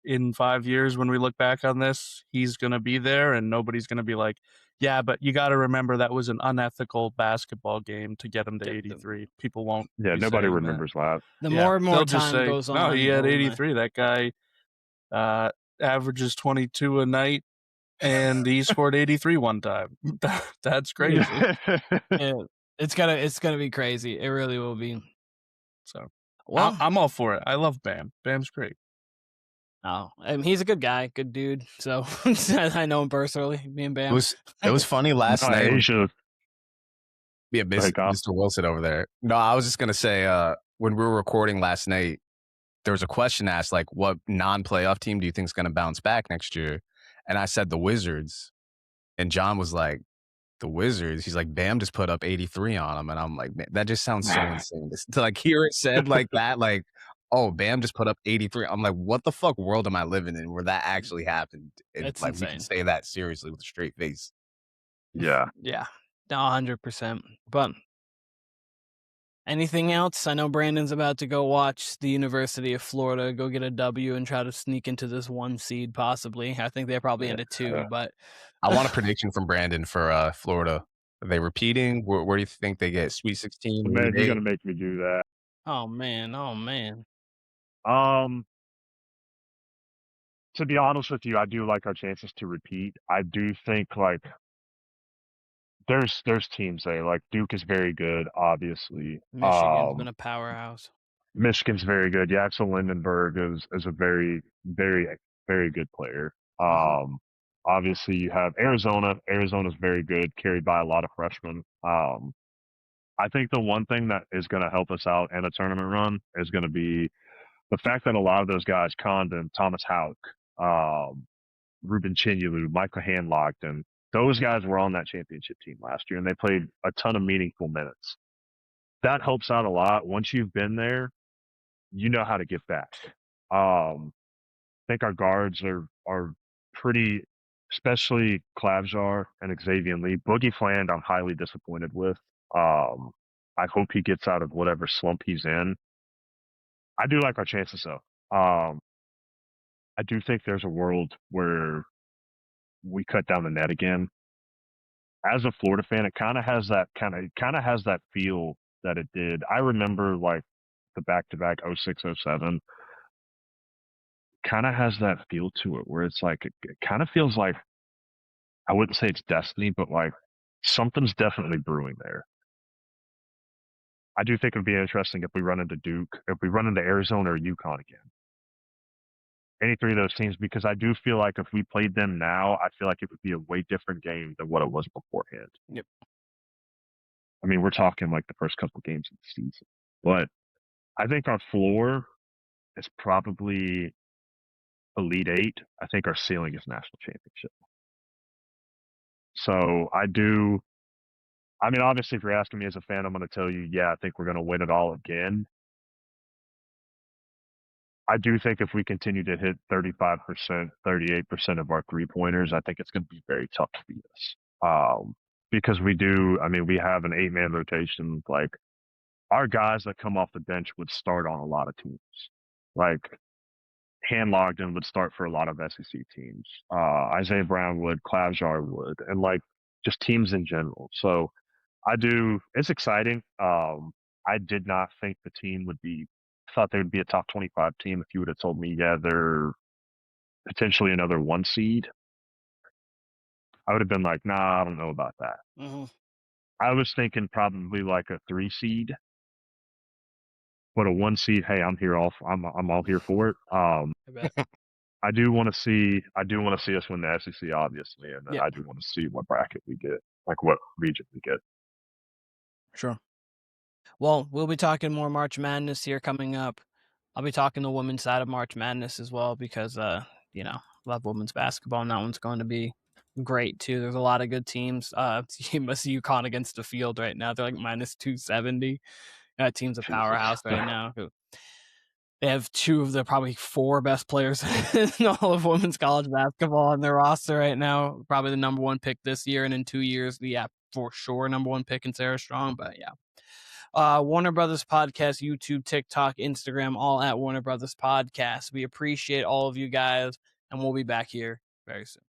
[SPEAKER 1] in 5 years when we look back on this, he's going to be there and nobody's going to be like, yeah, but you got to remember that was an unethical basketball game to get him to 83. People won't.
[SPEAKER 4] Yeah,
[SPEAKER 1] be
[SPEAKER 4] nobody
[SPEAKER 1] saying
[SPEAKER 4] remembers that.
[SPEAKER 3] The
[SPEAKER 1] Yeah,
[SPEAKER 3] more and more
[SPEAKER 1] they'll just
[SPEAKER 3] time
[SPEAKER 1] say,
[SPEAKER 3] goes on.
[SPEAKER 1] no, he had
[SPEAKER 3] oh,
[SPEAKER 1] 83. That guy averages 22 a night, and he scored 83 one time. That's crazy.
[SPEAKER 3] Yeah, it's gonna be crazy. It really will be.
[SPEAKER 1] So,
[SPEAKER 3] Well,
[SPEAKER 1] I'm all for it. I love Bam. Bam's great.
[SPEAKER 3] oh, he's a good guy, good dude. So I know him personally. Me and Bam.
[SPEAKER 2] It was funny last night.
[SPEAKER 4] Asia.
[SPEAKER 2] Yeah,
[SPEAKER 4] Kyle.
[SPEAKER 2] Mr. Wilson over there. No, I was just gonna say, when we were recording last night, there was a question asked, like, what non-playoff team do you think is gonna bounce back next year? And I said the Wizards, and John was like, the Wizards. He's like, Bam just put up 83 on them, and I'm like, man, that just sounds so insane to like hear it said like that, like, oh, Bam just put up 83. I'm like, what the fuck world am I living in where that actually happened? And
[SPEAKER 3] It's
[SPEAKER 2] like
[SPEAKER 3] insane.
[SPEAKER 2] we can say that seriously with a straight face.
[SPEAKER 4] Yeah.
[SPEAKER 3] Yeah, 100%. But anything else? I know Brandon's about to go watch the University of Florida go get a W and try to sneak into this 1 seed, possibly. I think they're probably into 2, but
[SPEAKER 2] I want a prediction from Brandon for Florida. Are they repeating? Where do you think they get? Sweet 16?
[SPEAKER 4] Man, you're
[SPEAKER 2] Elite
[SPEAKER 4] gonna make me do that.
[SPEAKER 3] oh man.
[SPEAKER 4] To be honest with you, I do like our chances to repeat. I do think like there's teams there. Like Duke is very good, obviously.
[SPEAKER 3] Michigan's been a powerhouse.
[SPEAKER 4] Michigan's very good. Axel Lindenberg is a very, very, very good player. Obviously you have Arizona. Arizona's very good, carried by a lot of freshmen. I think the one thing that is going to help us out in a tournament run is going to be the fact that a lot of those guys, Condon, Thomas Houck, Ruben Chinyelu, Michael Handlockton, those guys were on that championship team last year, and they played a ton of meaningful minutes. That helps out a lot. Once you've been there, you know how to get back. I think our guards are pretty, especially Klavjar and Xavier Lee. Boogie Fland, I'm highly disappointed with. I hope he gets out of whatever slump he's in. I do like our chances though. I do think there's a world where we cut down the net again. As a Florida fan, it kind of has that feel that it did. I remember like the back-to-back 06, 07 kind of has that feel to it where it's like it kind of feels like, I wouldn't say it's destiny, but like something's definitely brewing there. I do think it would be interesting if we run into Duke, if we run into Arizona or UConn again. Any three of those teams, because I do feel like if we played them now, I feel like it would be a way different game than what it was beforehand.
[SPEAKER 3] Yep.
[SPEAKER 4] I mean, we're talking like the first couple games of the season. But I think our floor is probably Elite Eight. I think our ceiling is national championship. So I mean, obviously, if you're asking me as a fan, I'm going to tell you, yeah, I think we're going to win it all again. I do think if we continue to hit 35%, 38% of our three-pointers, I think it's going to be very tough to beat us. Because we have an 8-man rotation. Like, our guys that come off the bench would start on a lot of teams. Like, Handlockton would start for a lot of SEC teams. Isaiah Brown would, Klavjar would, and like just teams in general. So it's exciting. I did not think the team thought they would be a top 25 team. If you would have told me, yeah, they're potentially another 1 seed, I would have been like, nah, I don't know about that.
[SPEAKER 3] Mm-hmm.
[SPEAKER 4] I was thinking probably like a 3 seed, but a 1 seed. Hey, I'm all here for it. I do want to see us win the SEC, obviously, and then I do want to see what bracket we get, like what region we get.
[SPEAKER 3] Sure. Well, we'll be talking more March Madness here coming up. I'll be talking the women's side of March Madness as well because, love women's basketball, and that one's going to be great too. There's a lot of good teams. You must see UConn against the field right now. They're like minus 270. That team's a
[SPEAKER 4] Jesus.
[SPEAKER 3] powerhouse right now. They have two of the probably four best players in all of women's college basketball on their roster right now. Probably the number one pick this year, and in 2 years, for sure, number one pick in Sarah Strong. But yeah. Warner Brothers Podcast, YouTube, TikTok, Instagram, all at Warner Brothers Podcast. We appreciate all of you guys, and we'll be back here very soon.